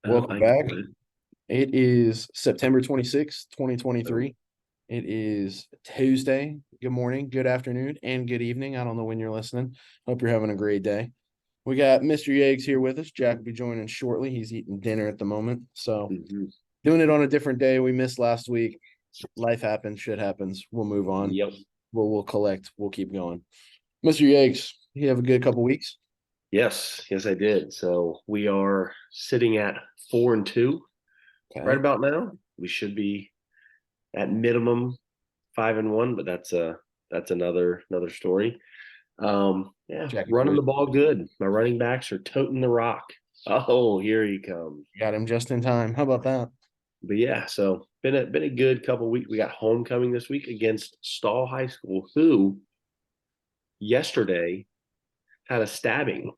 Welcome I'm back. good. It is September 26th, 2023. It is Tuesday. Good morning, good afternoon, and good evening. I don't know when you're listening. Hope you're having a great day. We got Mr. Yeggs here with us. Jack will be joining shortly. He's eating dinner at the moment. So Mhm. doing it on a different day. We missed last week. Life happens, shit happens. We'll move on. Yep. We'll collect. We'll keep going. Mr. Yeggs, you have a good couple weeks. Yes, I did. So we are sitting at 4-2 right Okay. about now. We should be at minimum 5-1, but that's another story. Yeah, Jackie running boy. the ball good. My running backs are toting the rock. Oh, here he comes. Got him just in time. How about that? But yeah, so been a good couple weeks. We got homecoming this week against Stall High School, who yesterday had a stabbing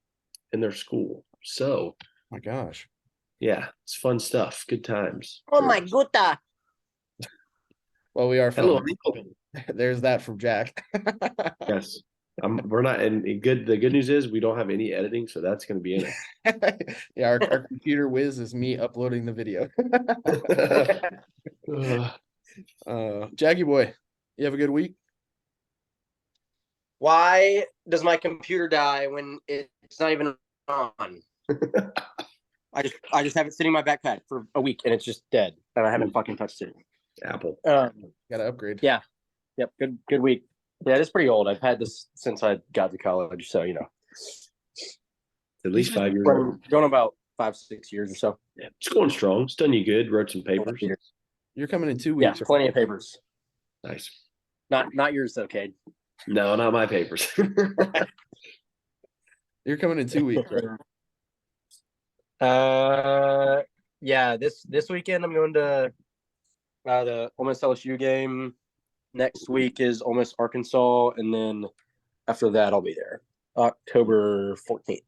in their school. So My gosh. yeah, it's fun stuff. Good times. Oh my god. Well, we are Hello. filming. There's that from Jack. Yes. We're not and good the good news is we don't have any editing, so that's gonna be in Yeah, our computer whiz is me uploading the video. it. Jackie boy, you have a good week? Why does my computer die when it's not even on? I just have it sitting in my backpack for a week and it's just dead and I haven't fucking touched it. Apple. Gotta upgrade. Yeah. Yep. Good week. Yeah, it's pretty old. I've had this since I got to college, so At least 5 years old. going about 5-6 years or so. Yeah. It's going strong. It's done you good. Wrote some papers. You're coming in 2 Yeah, weeks. plenty of papers. Nice. Not yours though, Cade. No, not my papers. You're coming in 2 weeks, right? Yeah, this weekend I'm going to the Ole Miss LSU game. Next week is Ole Miss Arkansas, and then after that I'll be there October 14th.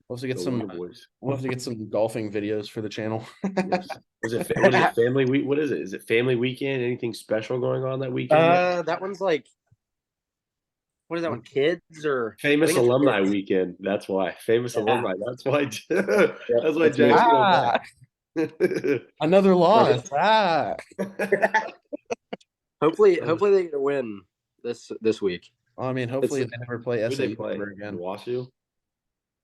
We'll have to get Go some. Winter Boys. We'll have to get some golfing videos for the channel. Yes. What is it? Family week? What is it? Is it family weekend? Anything special going on that weekend? That one's like, what is that one? Kids or Famous I think it's alumni kids. weekend. That's why. Famous Yeah. alumni. That's why. Yep, That's why that's me. Jack's Ah, going another loss. back. Hopefully they get a win this week. I mean, hopefully they never play Who they SAU play? ever again. Wasu?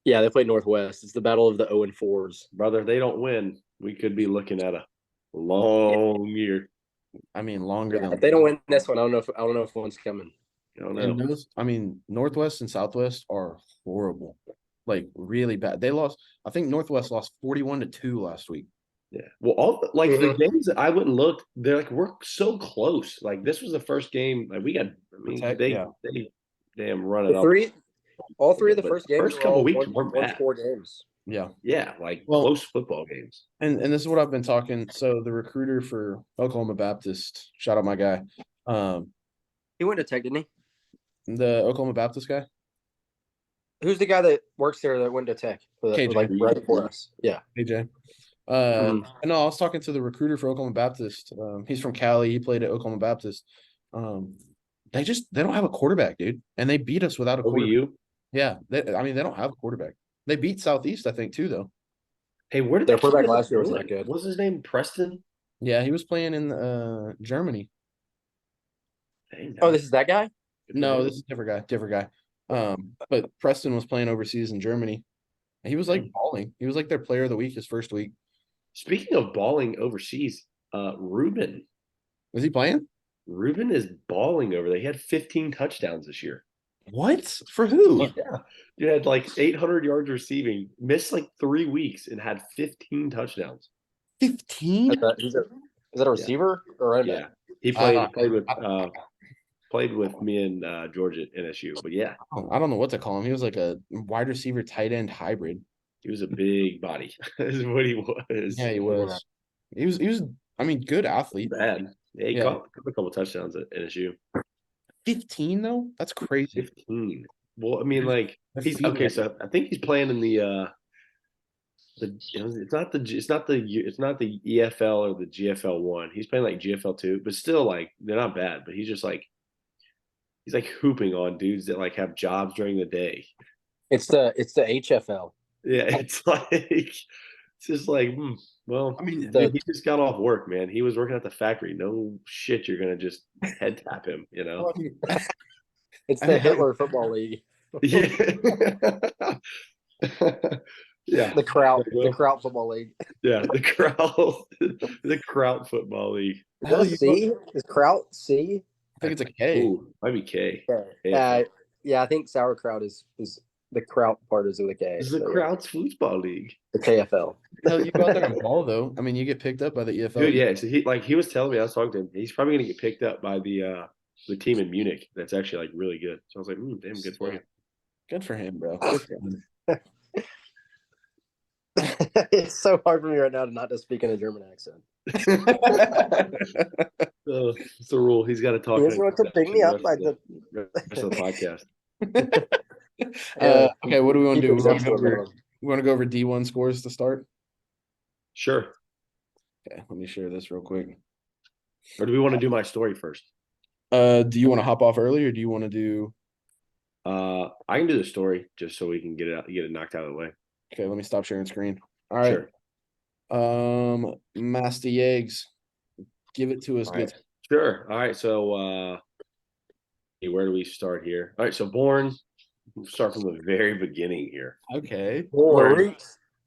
Yeah, they play Northwest. It's the battle of the 0-4s. Brother, they don't win. We could be looking at a long year. I mean, longer Yeah, than if they don't win this one, I don't know if one's coming. I don't and know. those. I mean, Northwest and Southwest are horrible, like really bad. They lost. I think Northwest lost 41-2 last week. Yeah. Well, the games that I went and looked, they're like we're so close. Like this was the first game. Like we got. I mean, they damn run it up. All three of the But first games first were couple all weeks one, weren't one bad. score games. Yeah. Yeah, like Well, close football games. And this is what I've been talking. So the recruiter for Oklahoma Baptist, shout out my guy. He went to Tech, didn't he? The Oklahoma Baptist guy. Who's the guy that works there that went to Tech? KJ. Like right before us. Yeah. AJ. No, I was talking to the recruiter for Oklahoma Baptist. He's from Cali. He played at Oklahoma Baptist. They don't have a quarterback, dude, and they beat us without a quarterback. OVU? Yeah, they don't have a quarterback. They beat Southeast, I think, too, though. Hey, where did their that quarterback kid last year was go? not good? What's his name? Preston? Yeah, he was playing in Germany. Dang, Oh, this is that guy? No, this is a different guy. But Preston was playing overseas in Germany. He was like balling. He was like their player of the week his first week. Speaking of balling overseas, Ruben. Was he playing? Ruben is balling over there. He had 15 touchdowns this year. What? For who? Yeah. You had like 800 yards receiving, missed like 3 weeks, and had 15 touchdowns. 15? Is that a receiver or running back? Yeah. He played with me and George at NSU. But yeah. I don't know what to call him. He was like a wide receiver tight end hybrid. He was a big body. Is what he was. Yeah, he was. He was I mean, good athlete. Bad. Yeah, he caught a couple touchdowns at NSU. 15 though? That's crazy. 15. Well, I mean, like he's okay. So I think he's playing in the it's not the EFL or the GFL 1. He's playing like GFL 2, but still like they're not bad. But he's just like he's like hooping on dudes that like have jobs during the day. It's the HFL. Yeah, it's It's just like, well, I mean, dude, he just got off work, man. He was working at the factory. No shit, you're gonna just head tap him, you know? well, I mean, It's I the mean, Hitler Football League. Yeah. Yeah. The Well, Kraut Football League. yeah, the Kraut Football League. Is it a C? Is Kraut C? I think it's a K. Ooh, might be K. Yeah. Yeah, I think sauerkraut is the Kraut part is with a K. This is the So, yeah. Kraut's Football League. The KFL. Hell, you go out there and ball though. I mean, you get picked up by the EFL. Dude, yeah. So he was telling me, I was talking to him, he's probably gonna get picked up by the team in Munich that's actually like really good. So I was like, damn, good for you. Good for him, bro. Good for him. It's so hard for me right now to not just speak in a German accent. It's the rule. He's got to talk. He's going to pick me up by the rest of the podcast. Okay, what do we want to do? We want to Keep go over D1 scores to start. Sure. Okay, let me share this real quick. Or do we want to do my story first? Do you want to hop off early, or do you want to do? I can do the story just so we can get it knocked out of the way. Okay, let me stop sharing screen. All right. Sure. Master Yags, give it to us. All right. Sure. All right. So, where do we start here? All right. So, we'll start from the very beginning here. Okay.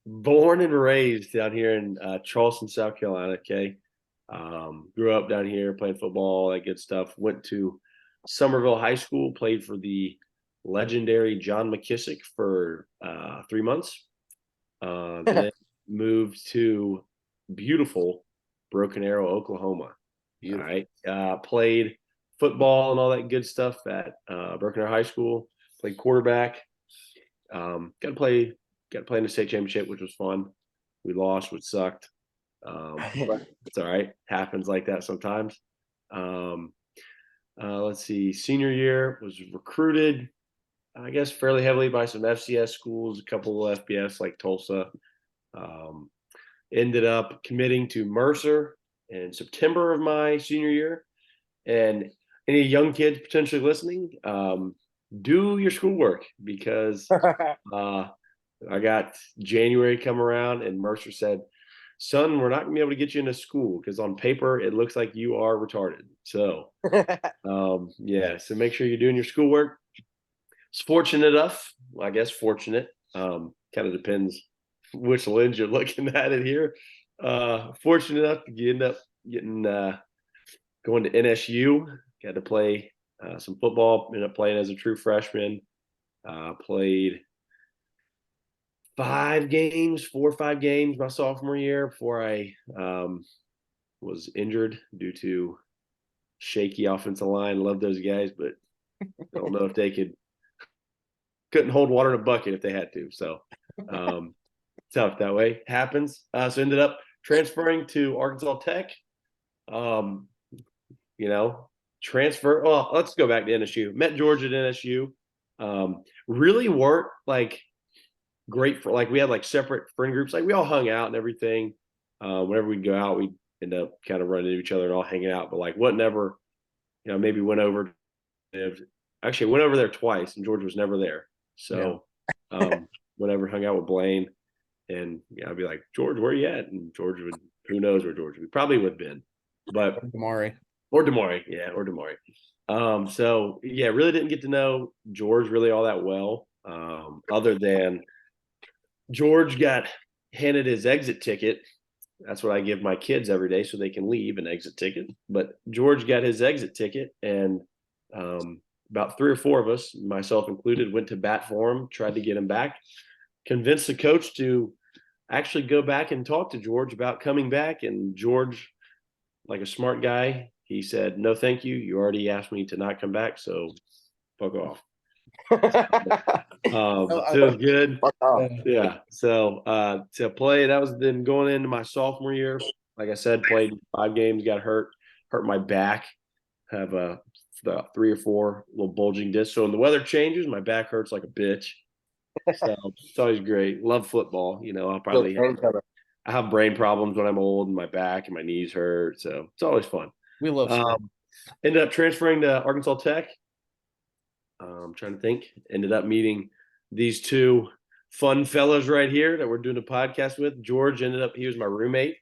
Born and raised down here in Charleston, South Carolina. Okay. Grew up down here playing football, all that good stuff. Went to Somerville High School, played for the legendary John McKissick for 3 months. Then moved to beautiful Broken Arrow, Oklahoma. Beautiful. All right. Played football and all that good stuff at Broken Arrow High School. Played quarterback. Got to play in the state championship, which was fun. We lost, which sucked. But it's all right. Happens like that sometimes. Let's see. Senior year was recruited, I guess, fairly heavily by some FCS schools, a couple of FBS like Tulsa. Ended up committing to Mercer in September of my senior year. And any young kids potentially listening, do your schoolwork, because I got January come around and Mercer said, son, we're not going to be able to get you into school because on paper it looks like you are retarded. So, so make sure you're doing your schoolwork. It's fortunate enough, I guess fortunate, kind of depends which lens you're looking at it here. Fortunate enough to end up getting going to NSU. Got to play some football. Ended up playing as a true freshman. Played 4 or 5 games my sophomore year before I was injured due to shaky offensive line. Love those guys, but I don't know if they couldn't hold water in a bucket if they had to. So tough that way. Happens. So ended up transferring to Arkansas Tech. Transfer. Well, let's go back to NSU. Met George at NSU. Really weren't like great for, like, we had like separate friend groups. Like we all hung out and everything. Whenever we'd go out, we'd end up kind of running into each other and all hanging out. But like, what never, maybe went over. Actually, went over there twice, and George was never there. So, whenever hung out with Blaine, and I'd be like, George, where you at? And George would, who knows where George would be? Probably with Ben, but Damari. Or Damari. So really didn't get to know George really all that well. Other than George got handed his exit ticket. That's what I give my kids every day so they can leave, an exit ticket. But George got his exit ticket, and about 3 or 4 of us, myself included, went to bat for him, tried to get him back, convinced the coach to actually go back and talk to George about coming back. And George, like a smart guy, he said, no, thank you. You already asked me to not come back, so fuck off. So it was good. Yeah. So to play, that was then going into my sophomore year. Like I said, played 5 games, got hurt my back, have the 3 or 4 little bulging discs. So when the weather changes, my back hurts like a bitch. So it's always great. Love football. I'll probably I have brain problems when I'm old, and my back and my knees hurt. So it's always fun. We love sport. Ended up transferring to Arkansas Tech. I'm trying to think. Ended up meeting these 2 fun fellows right here that we're doing a podcast with. George he was my roommate.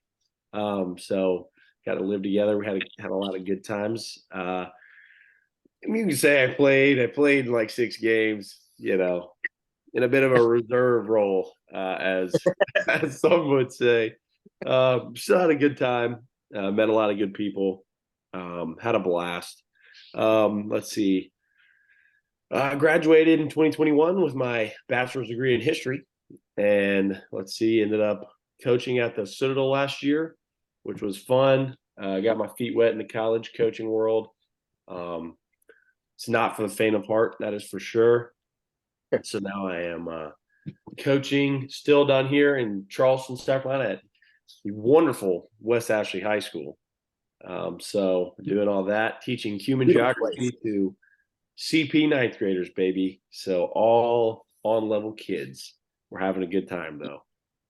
So got to live together. We had a lot of good times. You can say I played in like 6 games, in a bit of a reserve role, as as some would say. Still had a good time. Met a lot of good people. Had a blast. Let's see. I graduated in 2021 with my bachelor's degree in history, and let's see, ended up coaching at the Citadel last year, which was fun. Got my feet wet in the college coaching world. It's not for the faint of heart, that is for sure. So now I am coaching still down here in Charleston, South Carolina at the wonderful West Ashley High School. So doing all that, teaching human geography to CP ninth graders, baby. So all on level kids. We're having a good time though.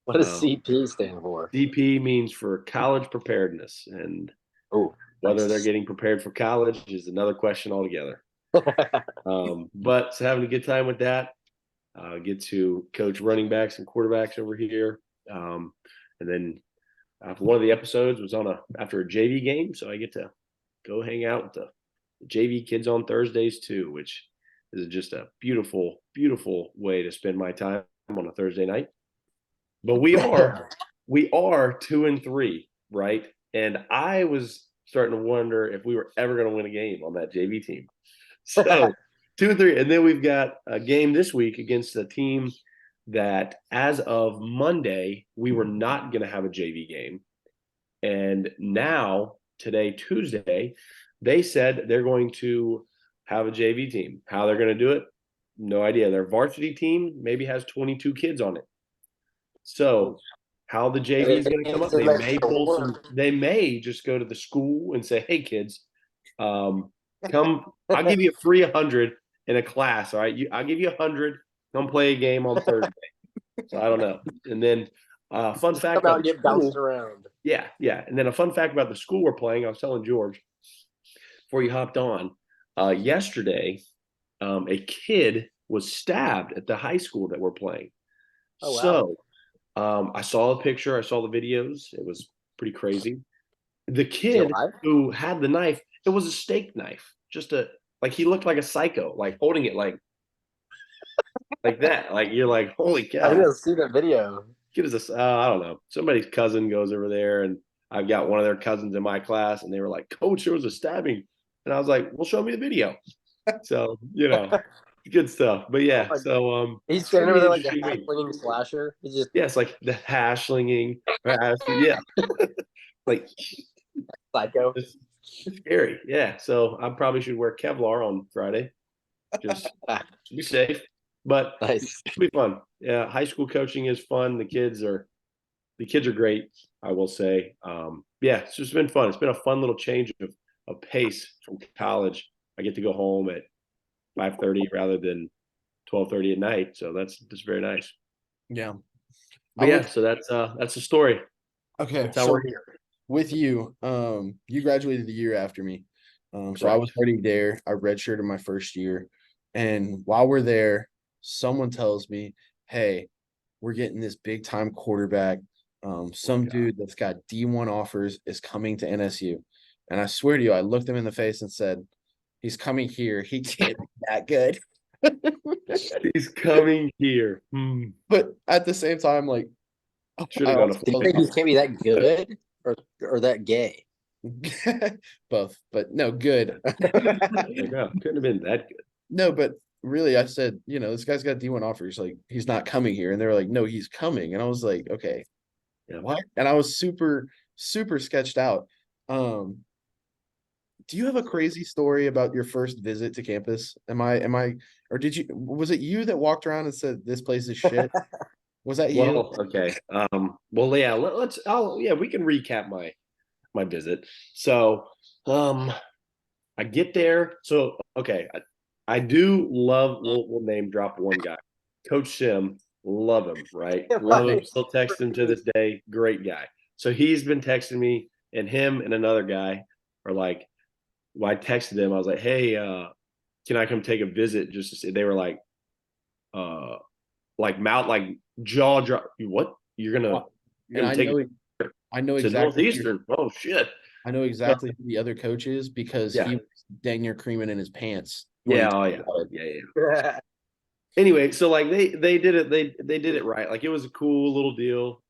What does CP stand for? CP means for college preparedness, and whether they're getting prepared for college is another question altogether. But so having a good time with that. Get to coach running backs and quarterbacks over here, and then one of the episodes was after a JV game, so I get to go hang out with the JV kids on Thursdays too, which is just a beautiful, beautiful way to spend my time on a Thursday night. But we are 2-3, right? And I was starting to wonder if we were ever going to win a game on that JV team. So 2-3, and then we've got a game this week against a team that, as of Monday, we were not going to have a JV game, and now today, Tuesday, they said they're going to have a JV team. How they're going to do it, no idea. Their varsity team maybe has 22 kids on it. So how the JV is going to come up, they may just go to the school and say, hey, kids, come, I'll give you a free 100 in a class. All right. I'll give you 100. Come play a game on Thursday. So I don't know. And then fun fact about get bounced around. Yeah. And then a fun fact about the school we're playing, I was telling George before you hopped on, yesterday, a kid was stabbed at the high school that we're playing. Oh, wow. So I saw a picture, I saw the videos. It was pretty crazy. The kid who had the knife, it was a steak knife. He looked like a psycho, like holding it like that. Like you're like, holy cow. I didn't see that video. Kid is I don't know. Somebody's cousin goes over there, and I've got one of their cousins in my class, and they were like, Coach, there was a stabbing. And I was like, well, show me the video. So, good stuff. But yeah, so he's standing over there like a hash-slinging slasher. He's just it's like the hash-slinging. Yeah. Like psycho. It's scary. Yeah. So I probably should wear Kevlar on Friday. Just to be safe. But nice. It'll be fun. Yeah, high school coaching is fun. The kids are great, I will say. Yeah, it's just been fun. It's been a fun little change of pace from college. I get to go home at 5:30 rather than 12:30 at night. So that's just very nice. Yeah. But so that's the story. Okay. That's how we're here. With you, you graduated the year after me. So I was already there. I redshirted my first year. And while we're there, someone tells me, hey, we're getting this big time quarterback. Dude that's got D1 offers is coming to NSU. And I swear to you, I looked him in the face and said, he's coming here. He can't be that good. He's coming here. But at the same time, like, he can't be that good or that gay. Both, but no, good. Couldn't have been that good. No, but really, I said, this guy's got D1 offers. Like, he's not coming here. And they were like, no, he's coming. And I was like, okay, what? And I was super, super sketched out. Do you have a crazy story about your first visit to campus? Or was it you that walked around and said, this place is shit? Was that you? Well, okay. Well, yeah, we can recap my visit. So, I get there. So, okay. I do love, we'll name drop one guy, Coach Sim. Love him, right? Love him. Still text him to this day. Great guy. So he's been texting me, and him and another guy are like, well, I texted them. I was like, hey, can I come take a visit? Just to see. They were like, like mouth, like jaw drop. What you're And gonna take it I know to exactly Northeastern? Oh shit! I know exactly who the other coach is because Yeah, he was dang near creaming in his pants when he yeah, oh talked yeah, about it. yeah, yeah. Anyway, so like they did it they did it right. Like it was a cool little deal.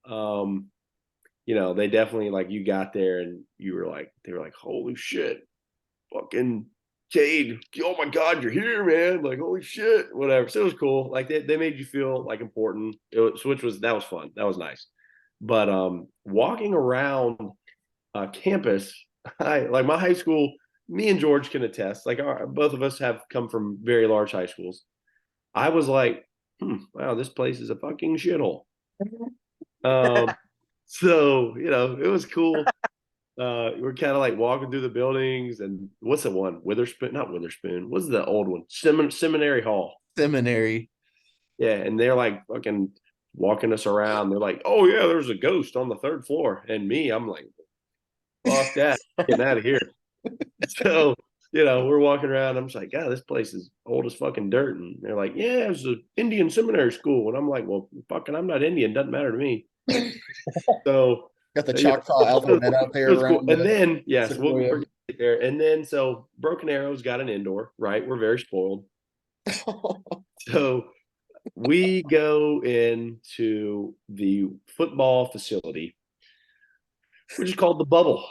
They definitely like you got there and you were like they were like, holy shit, fucking Cade, oh my god, you're here, man. Like, holy shit, whatever. So it was cool. Like they made you feel like important. That was fun. That was nice. But walking around campus, I like my high school, me and George can attest, like both of us have come from very large high schools. I was like, wow, this place is a fucking shithole. Um, so it was cool. We're kind of like walking through the buildings, and what's the one? Witherspoon, not Witherspoon. What's the old one? Seminary Hall. Seminary. Yeah, and they're like fucking walking us around. They're like, "Oh yeah, there's a ghost on the third floor," and I'm like, "Fuck that, getting out of here." So we're walking around. I'm just like, "God, this place is old as fucking dirt." And they're like, "Yeah, it's an Indian seminary school," and I'm like, "Well, fucking, I'm not Indian. Doesn't matter to me." So Got the Choctaw alphabet out it there was cool. around And the then, yes, we'll Sequoia. get there. And then, so Broken Arrow's got an indoor, right? We're very spoiled. So we go into the football facility, which is called the Bubble.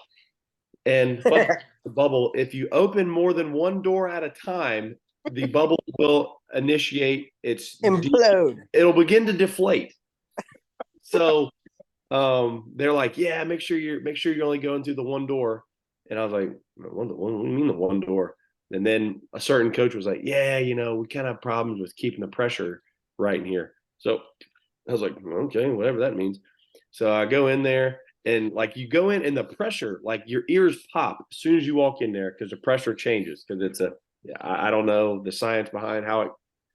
And fun the Bubble, if you open more than one door at a time, the bubble will initiate Implode. it'll begin to deflate. So they're like, yeah, make sure you're only going through the one door. And I was like, what do you mean the one door? And then a certain coach was like, yeah, we kind of have problems with keeping the pressure right in here. So I was like, okay, whatever that means. So I go in there, and like you go in and the pressure, like your ears pop as soon as you walk in there because the pressure changes because I don't know the science behind how it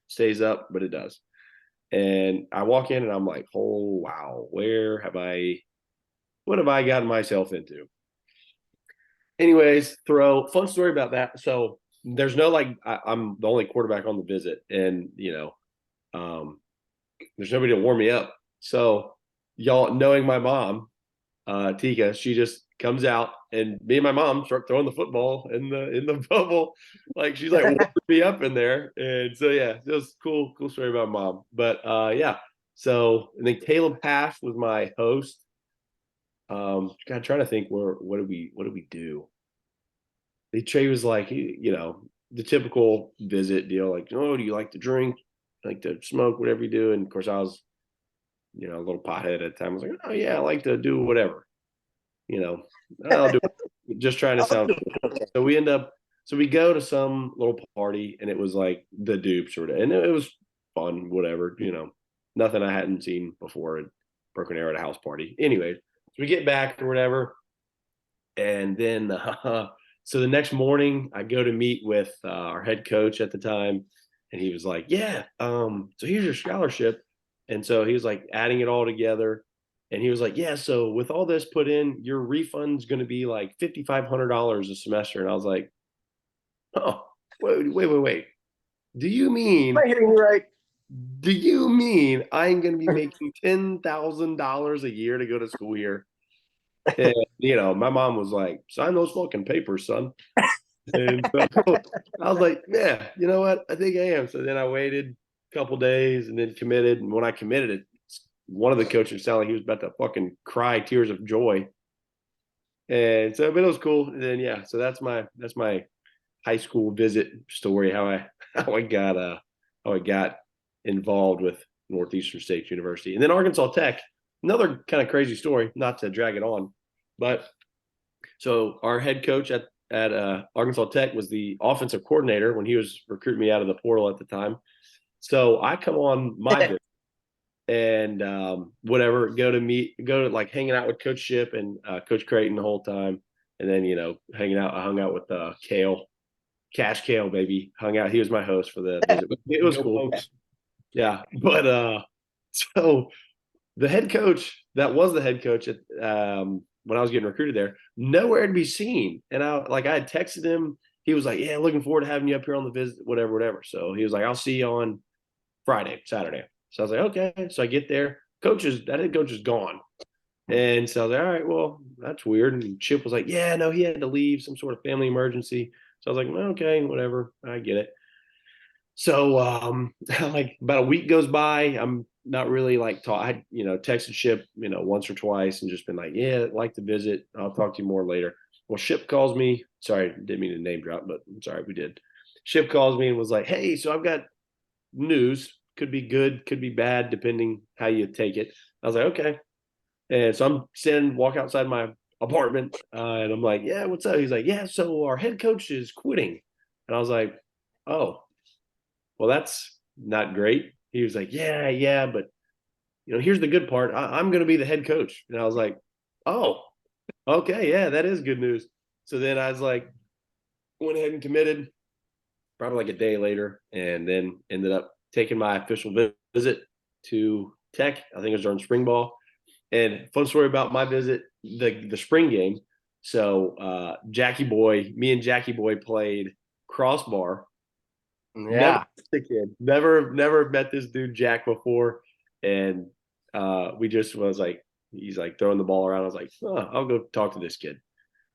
stays up, but it does. And I walk in and I'm like, oh wow, what have I gotten myself into? Anyways, fun story about that. So there's no like I'm the only quarterback on the visit, and there's nobody to warm me up. So y'all knowing my mom, Tika, she just comes out and me and my mom start throwing the football in the bubble. Like she's like warming me up in there. And so yeah, it was cool story about mom. But yeah. So I think Caleb Hash was my host. God, trying to think what did we do? Trey was like, the typical visit deal, like, oh, do you like to drink, like to smoke, whatever you do? And of course I was, a little pothead at the time. I was like, oh yeah, I like to do whatever. I'll do it. Just trying to sound cool. So we go to some little party and it was like the dupes or whatever. And it was fun, whatever, nothing I hadn't seen before at Broken Arrow at a house party. Anyway, so we get back or whatever. And then, so the next morning I go to meet with our head coach at the time. And he was like, yeah, so here's your scholarship. And so he was like adding it all together. And he was like, yeah, so with all this put in, your refund's going to be like $5,500 a semester. And I was like, oh, wait. Do you mean, Am I hearing you right? do you mean I'm going to be making $10,000 a year to go to school here? And, my mom was like, sign those fucking papers, son. And so I was like, yeah, you know what? I think I am. So then I waited a couple days and then committed. And when I committed it, one of the coaches sounded like he was about to fucking cry tears of joy. And so, but it was cool. And then yeah, so that's my high school visit story. How I got involved with Northeastern State University, and then Arkansas Tech. Another kind of crazy story. Not to drag it on, but so our head coach at Arkansas Tech was the offensive coordinator when he was recruiting me out of the portal at the time. So I come on my visit and whatever, go to like hanging out with Coach Ship and Coach Creighton the whole time, and then I hung out with Cash Kale, baby, hung out. He was my host for the visit. It was cool. Yeah, but so the head coach that was the head coach at when I was getting recruited there, nowhere to be seen. And I had texted him. He was like, yeah, looking forward to having you up here on the visit, whatever. So he was like, I'll see you on Saturday. So I was like, okay. So I get there. That head coach is gone. And so I was like, all right, well, that's weird. And Chip was like, yeah, no, he had to leave, some sort of family emergency. So I was like, well, okay, whatever. I get it. So like about a week goes by. I'm not really like I texted Ship, once or twice and just been like, yeah, I'd like to visit. I'll talk to you more later. Well, Ship calls me. Sorry, didn't mean to name drop, but I'm sorry we did. Ship calls me and was like, hey, so I've got news. Could be good, could be bad, depending how you take it. I was like, okay. And so walk outside my apartment, and I'm like, yeah, what's up? He's like, yeah, so our head coach is quitting. And I was like, oh, well, that's not great. He was like, yeah, but here's the good part. I'm going to be the head coach. And I was like, oh, okay, yeah, that is good news. So then I was like, went ahead and committed probably like a day later, and then ended up taking my official visit to Tech. I think it was during spring ball. And fun story about my visit, the spring game. So me and Jackie Boy played crossbar. Yeah. Never met this dude Jack before, and we just was like, he's like throwing the ball around. I was like, oh, I'll go talk to this kid,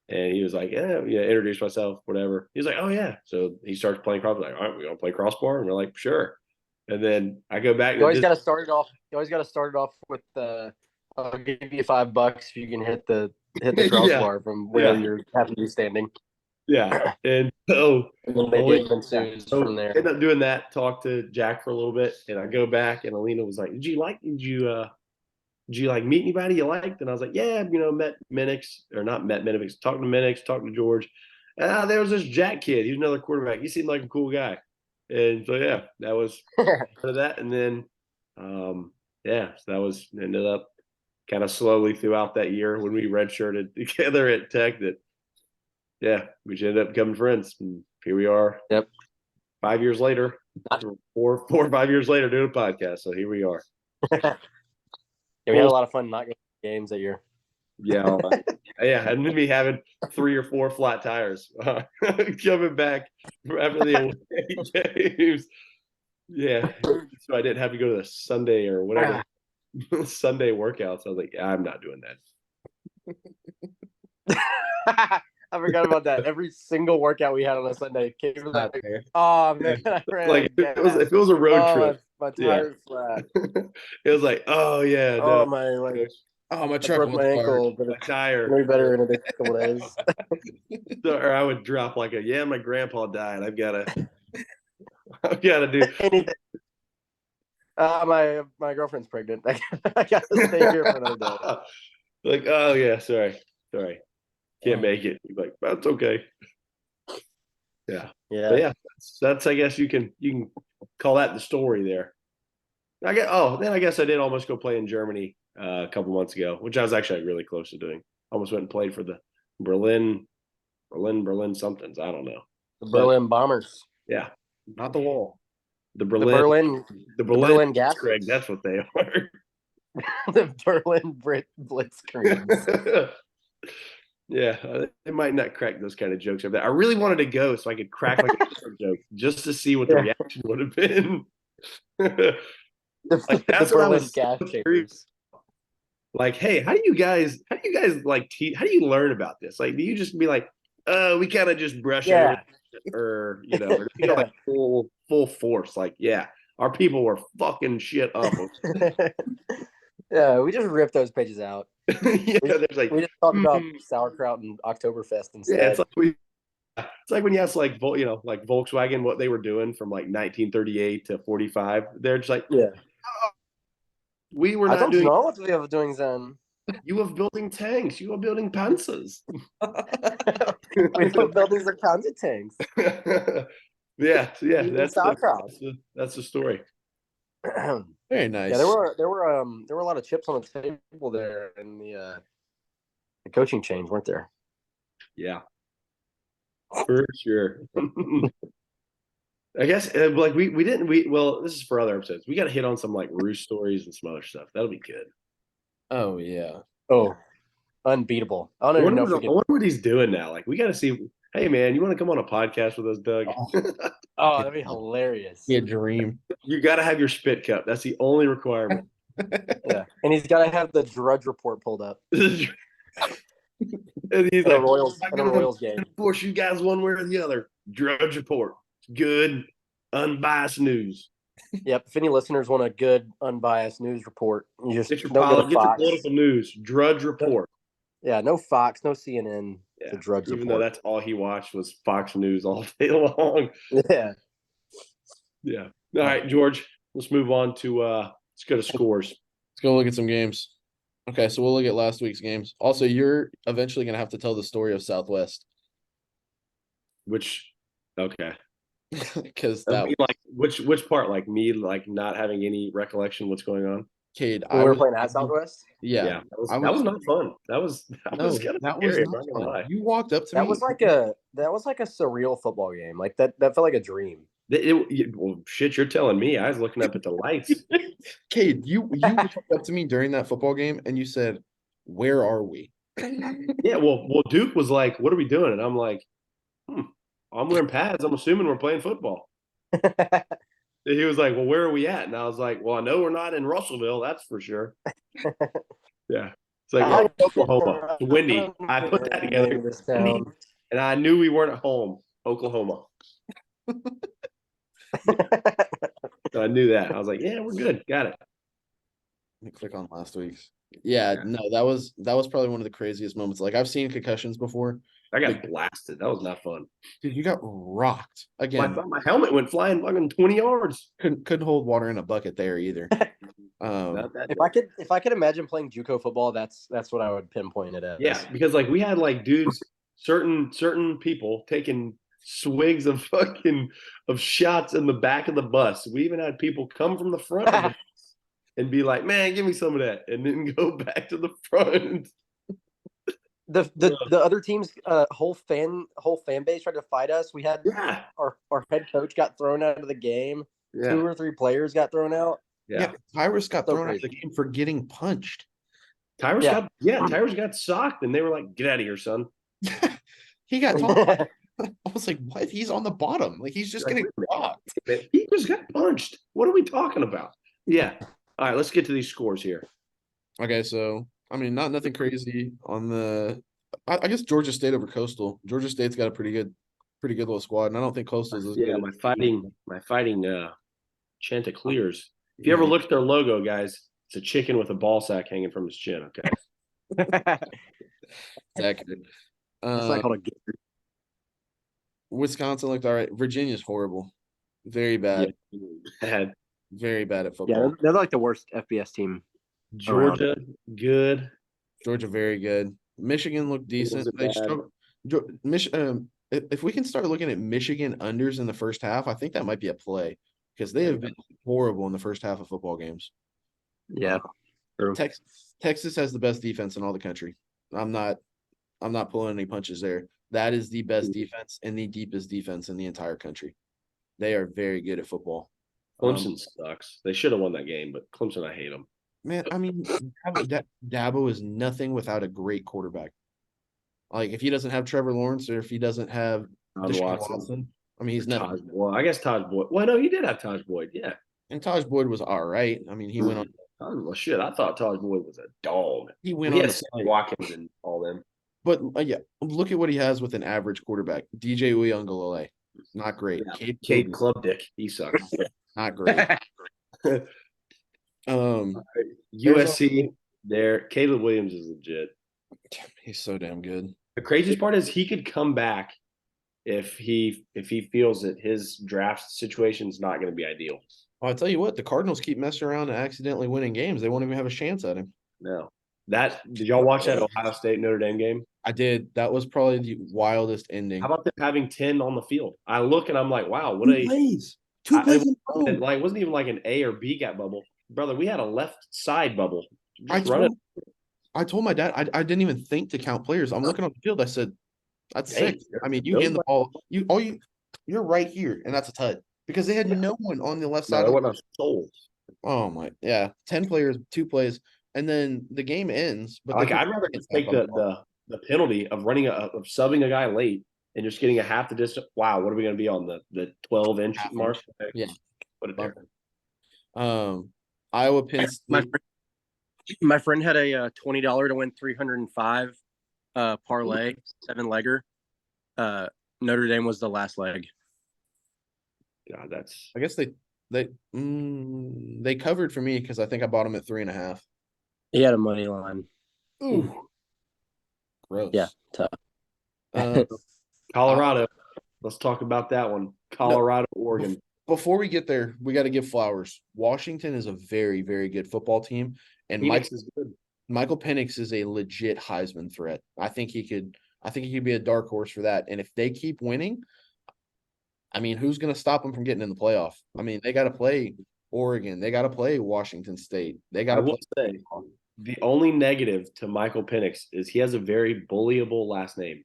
and he was like, yeah, introduce myself, whatever. He's like, oh yeah. So he starts playing crossbar. Like, all right, we gonna play crossbar, and we're like, sure. And then I go back. You always got to start it off. You always got to start it off with I'll give you $5 if you can hit the crossbar from where you're happy to be standing. Yeah, and so and then they get ensues from there. End up doing that. Talk to Jack for a little bit, and I go back, and Alina was like, Did you like meet anybody you liked? And I was like, yeah, met Minix, or not met Minix, talked to Minix, talked to George. There was this Jack kid. He was another quarterback. He seemed like a cool guy. And so, yeah, that was part of that. And then, so that was ended up kind of slowly throughout that year when we redshirted together at Tech that, we ended up becoming friends. And here we are. Yep. 5 years later, 4 or 5 years later, doing a podcast. So here we are. We had a lot of fun not going to games that year. Yeah, and then me having 3 or 4 flat tires coming back after the away games. Yeah, so I didn't have to go to the Sunday or whatever Sunday workouts. I was like, I'm not doing that. I forgot about that. Every single workout we had on a Sunday, Cade was like, "Oh man, I ran like if it was a road trip, my tire's flat." It was like, oh yeah, no, my truck broke my ankle, but it's tire. Way better in a couple days. Or I would drop like my grandpa died. I've got to do anything. My girlfriend's pregnant. I got to stay here for another day. Like, oh yeah, sorry, can't make it. You're like, that's okay. Yeah. But yeah, that's I guess you can call that the story there. I guess I did almost go play in Germany a couple months ago, which I was actually really close to doing. Almost went and played for the Berlin somethings. I don't know. The Berlin Bombers. Yeah, not the Wall. The Berlin Gas. Craig, that's what they are. The Berlin Blitzkrieg. Yeah, they might not crack those kind of jokes. I really wanted to go so I could crack like a joke just to see what the reaction would have been. Like that's the what Berlin I was gas chambers. Like, hey, how do you guys like how do you learn about this? Like, do you just be like, we kind of just brush over, or like full force? Like, our people were fucking shit up. Yeah, we just ripped those pages out. There's like we just talked about sauerkraut and Oktoberfest instead. Yeah, it's like when you ask like like Volkswagen what they were doing from like 1938 to 45. They're just like, we were not doing. What we were doing then. You were building tanks. You were building panzers. We were building the counter tanks. That's the story. Very nice. Yeah, there were a lot of chips on the table there in the coaching change, weren't there? Yeah, for sure. I guess like we this is for other episodes. We got to hit on some like Roost stories and some other stuff. That'll be good. Oh yeah. Oh, unbeatable. I don't even know. I wonder what he's doing now. Like we got to see. Hey, man, you want to come on a podcast with us, Doug? Oh, that'd be hilarious. Be a dream. You got to have your spit cup. That's the only requirement. Yeah, and he's got to have the Drudge Report pulled up. And he's In a like, Royals, I'm in a not gonna Royals game. force you guys one way or the other. Drudge Report. Good, unbiased news. Yep. If any listeners want a good, unbiased news report, you just Get your, don't go to get your Fox. political news. Drudge Report. Yeah, no Fox, no CNN. Yeah. The Drudge Even Report. though that's all he watched was Fox News all day long. Yeah. Yeah. All right, George. Let's move on to let's go to scores. Let's go look at some games. Okay, so we'll look at last week's games. Also, you're eventually gonna have to tell the story of Southwest Which okay. because I that mean, like which part? Like me like not having any recollection what's going on? Cade, We were playing at Southwest. Yeah, that was not fun. That was no, kind of that was scary. I'm not not gonna fun. lie. You walked up to That me. was like a surreal football game. Like that felt like a dream. Well, shit, you're telling me. I was looking up at the lights. Cade, you walked up to me during that football game and you said, "Where are we?" Yeah, well, Duke was like, "What are we doing?" And I'm like, I'm wearing pads. I'm assuming we're playing football. And he was like, "Well, where are we at?" And I was like, "Well, I know we're not in Russellville. That's for sure." Yeah, it's like Oklahoma. It's windy. I put that together, and I knew we weren't at home. Oklahoma. So I knew that. I was like, "Yeah, we're good. Got it." Let me click on last week's. Yeah, no, that was probably one of the craziest moments. Like I've seen concussions before. I got blasted. That was not fun. Dude, you got rocked again. My helmet went flying fucking 20 yards. Couldn't hold water in a bucket there either. If I could imagine playing JUCO football, that's what I would pinpoint it as. Yeah, because like we had like dudes, certain people taking swigs of shots in the back of the bus. We even had people come from the front of the bus and be like, "Man, give me some of that," and then go back to the front. The other team's whole fan base tried to fight us. We had our head coach got thrown out of the game. Yeah. 2 or 3 players got thrown out. Yeah, Tyrus got thrown out of the game for getting punched. Tyrus got socked, and they were like, "Get out of here, son." He got tossed. I was like, "What? He's on the bottom. Like he's just getting rocked. He just got punched. What are we talking about?" Yeah. All right, let's get to these scores here. Okay, so I mean, nothing crazy on the. I guess Georgia State over Coastal. Georgia State's got a pretty good little squad, and I don't think Coastal's as good. My fighting Chanticleers. If you ever look at their logo, guys, it's a chicken with a ball sack hanging from his chin. Okay. It's accurate. It's like called a gator. Wisconsin looked all right. Virginia's horrible. Very bad. Yeah. Very bad at football. Yeah, they're like the worst FBS team. Georgia, good. Georgia, very good. Michigan looked decent. If we can start looking at Michigan unders in the first half, I think that might be a play because they have been horrible in the first half of football games. Yeah. Texas has the best defense in all the country. I'm not pulling any punches there. That is the best defense and the deepest defense in the entire country. They are very good at football. Clemson sucks. They should have won that game, but Clemson, I hate them. Man, I mean, Dabo is nothing without a great quarterback. Like, if he doesn't have Trevor Lawrence or if he doesn't have Deshaun Watson, I mean, he's nothing. Well, I guess Taj Boyd. Well, no, he did have Taj Boyd, yeah. And Taj Boyd was all right. I mean, he went on. Well, shit, I thought Taj Boyd was a dog. He went on. Watkins and all them. But, yeah, look at what he has with an average quarterback. DJ Uyunglele, not great. Yeah. Cade Klubnik, he sucks. Not great. USC there. Caleb Williams is legit. He's so damn good. The craziest part is he could come back if he feels that his draft situation is not going to be ideal. Well, I tell you what, the Cardinals keep messing around and accidentally winning games. They won't even have a chance at him. No. Did y'all watch that Ohio State Notre Dame game? I did. That was probably the wildest ending. How about them having 10 on the field? I look and I'm like, wow, what a plays. Two plays. It wasn't even like an A or B gap bubble. Brother, we had a left side bubble. I told my dad I didn't even think to count players. I'm looking on the field. I said, "That's 6." I mean, you hand the ball. You're right here, and that's a tud because they had no one on the left side. There wasn't a soul. Oh my, yeah, 10 players, 2 plays, and then the game ends. But I'd rather just take the penalty of subbing a guy late and just getting a half the distance. Wow, what are we going to be on the 12-inch Half mark? inch. Yeah. Put it there. Iowa, Penn My State. my friend had a $20 to win 305 parlay 7-legger. Notre Dame was the last leg. God, that's. I guess they covered for me because I think I bought them at 3.5. He had a money line. Ooh. Gross. Yeah, tough. Colorado. Let's talk about that one. Colorado, Oregon. Before we get there, we got to give flowers. Washington is a very, very good football team, and Phoenix is good. Michael Penix is a legit Heisman threat. I think he could be a dark horse for that. And if they keep winning, I mean, who's going to stop them from getting in the playoff? I mean, they got to play Oregon. They got to play Washington State. They got to play. Say, the only negative to Michael Penix is he has a very bullyable last name.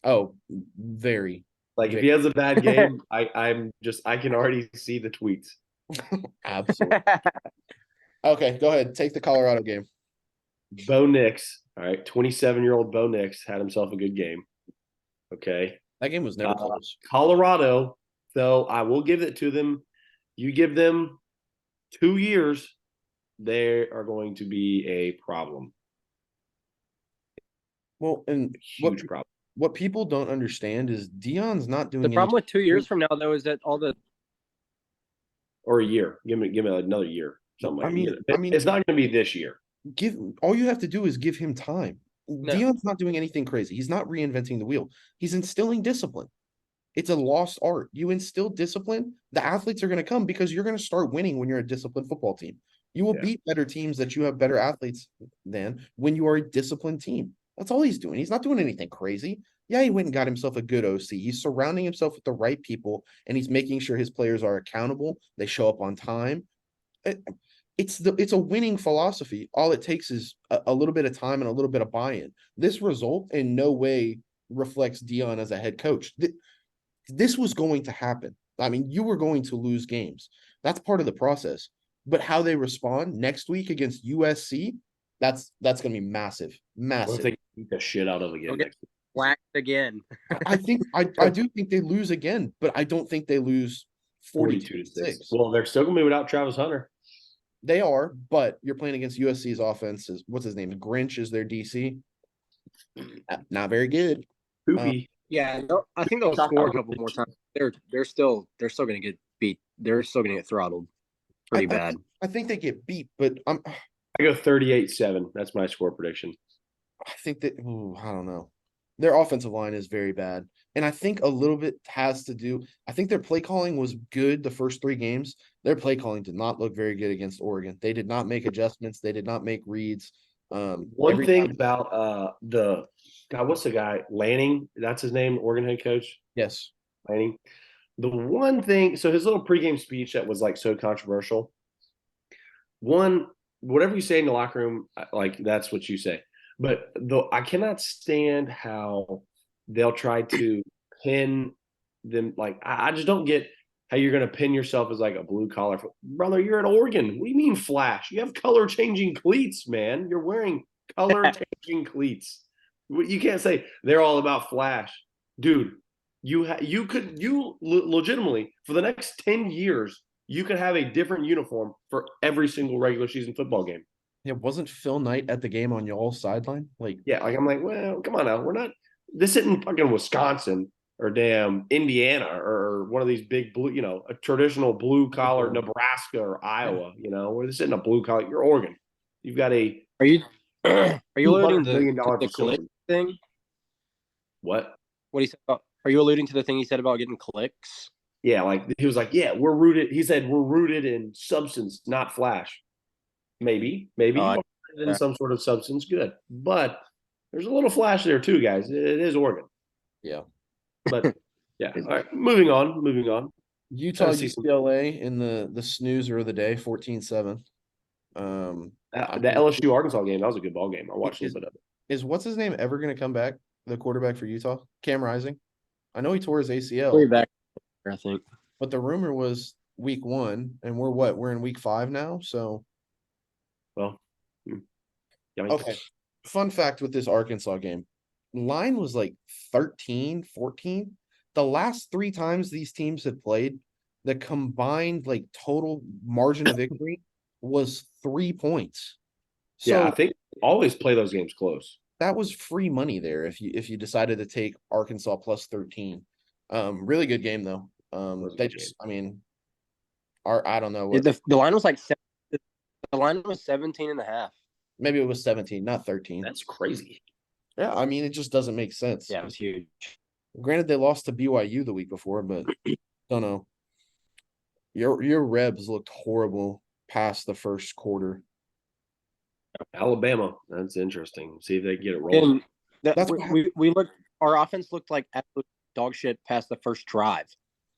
Oh, very. Like very. if he has a bad game, I can already see the tweets. Absolutely. Okay, go ahead. Take the Colorado game. Bo Nix, all right, 27-year-old Bo Nix had himself a good game. Okay. That game was never close. Colorado, though, I will give it to them. You give them 2 years, they are going to be a problem. Well, and Huge problem. What people don't understand is Dion's not doing The problem with 2 years from now, though, is that or a year. Give me another year. Something like I mean, it's not going to be this year. All you have to do is give him time. No. Dion's not doing anything crazy. He's not reinventing the wheel. He's instilling discipline. It's a lost art. You instill discipline, the athletes are going to come because you're going to start winning when you're a disciplined football team. You will beat better teams that you have better athletes than when you are a disciplined team. That's all he's doing. He's not doing anything crazy. Yeah, he went and got himself a good OC. He's surrounding himself with the right people, and he's making sure his players are accountable. They show up on time. It's a winning philosophy. All it takes is a little bit of time and a little bit of buy-in. This result in no way reflects Dion as a head coach. This was going to happen. I mean, you were going to lose games. That's part of the process. But how they respond next week against USC, that's going to be massive. What if they beat the shit out of again next week? whacked again. I do think they lose again, but I don't think they lose 42-6. Well, they're still going to be without Travis Hunter. They are, but you're playing against USC's offense. What's his name? Grinch is their DC. Not very good. Poopy. Yeah, I think they'll score a couple more times. They're still going to get beat. They're still going to get throttled pretty bad. I think they get beat, but I go 38-7. That's my score prediction. I think that I don't know. Their offensive line is very bad. And I think a little bit has to do. I think their play calling was good the first 3 games. Their play calling did not look very good against Oregon. They did not make adjustments. They did not make reads. One thing about what's the guy? Lanning, that's his name, Oregon head coach? Yes. Lanning. The one thing, so his little pregame speech that was like so controversial. Whatever you say in the locker room, like that's what you say. But though I cannot stand how they'll try to pin them. Like I just don't get how you're going to pin yourself as like a blue collar brother. You're at Oregon. What do you mean flash? You have color changing cleats, man. You're wearing color changing cleats. You can't say they're all about flash, dude. You legitimately for the next 10 years you could have a different uniform for every single regular season football game. Yeah, wasn't Phil Knight at the game on y'all's sideline? I'm like, well, come on now. We're not. This isn't fucking Wisconsin or damn Indiana or one of these big blue, a traditional blue collar Nebraska or Iowa. We're this isn't a blue collar. You're Oregon. You've got a. Are you alluding to the facility. click thing? What he said about? Are you alluding to the thing he said about getting clicks? Yeah, like he was like, yeah, we're rooted. He said we're rooted in substance, not flash. Maybe in some sort of substance, good. But there's a little flash there too, guys. It is Oregon. Yeah. But yeah. All right. Moving on. Utah UCLA in the snoozer of the day, 14-7. The LSU Arkansas game, that was a good ball game. I watched a little bit of it. Is what's his name ever going to come back? The quarterback for Utah, Cam Rising. I know he tore his ACL. Back, I think. But the rumor was week 1, and we're in week 5 now. So, well, okay. Fun fact with this Arkansas game: line was like 13, 14. The last 3 times these teams had played, the combined like total margin of victory was 3 points. Yeah, I So think always play those games close. that was free money there if you decided to take Arkansas plus 13. Really good game though. Was a They good game. just, I mean, I don't know Yeah, what, the line was like the line was 17 and a half. maybe it was 17, not 13. That's crazy. Yeah, I mean, it just doesn't make sense. Yeah, it was huge. Granted, they lost to BYU the week before, but don't know. Your Rebs looked horrible past the first quarter. Alabama. That's interesting. See if they can get it rolling. And that That's we looked. Our offense looked like absolute dog shit past the first drive.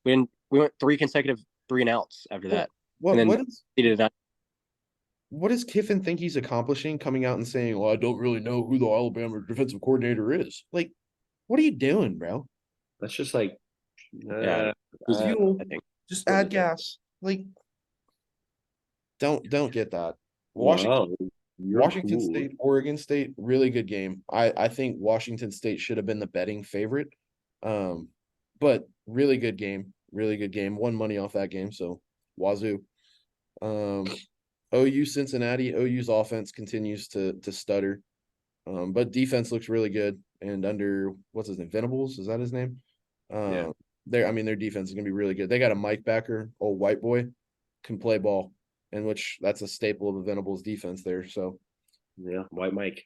We went 3 consecutive 3-and-outs after that. what And then what is he did not. what does Kiffin think he's accomplishing coming out and saying, "Well, I don't really know who the Alabama defensive coordinator is." Like, what are you doing, bro? That's just like Yeah, Fuel, I think. just add gas. Like, don't get that. wow, you're Washington cool. State, Oregon State, really good game. I think Washington State should have been the betting favorite. But really good game. Really good game. Won money off that game, so wazoo. OU Cincinnati, OU's offense continues to stutter. But defense looks really good. And under what's his name? Venables, is that his name? Yeah. Their defense is gonna be really good. They got a Mike Backer, old white boy, can play ball, and which that's a staple of the Venables defense there. So Yeah, White Mike.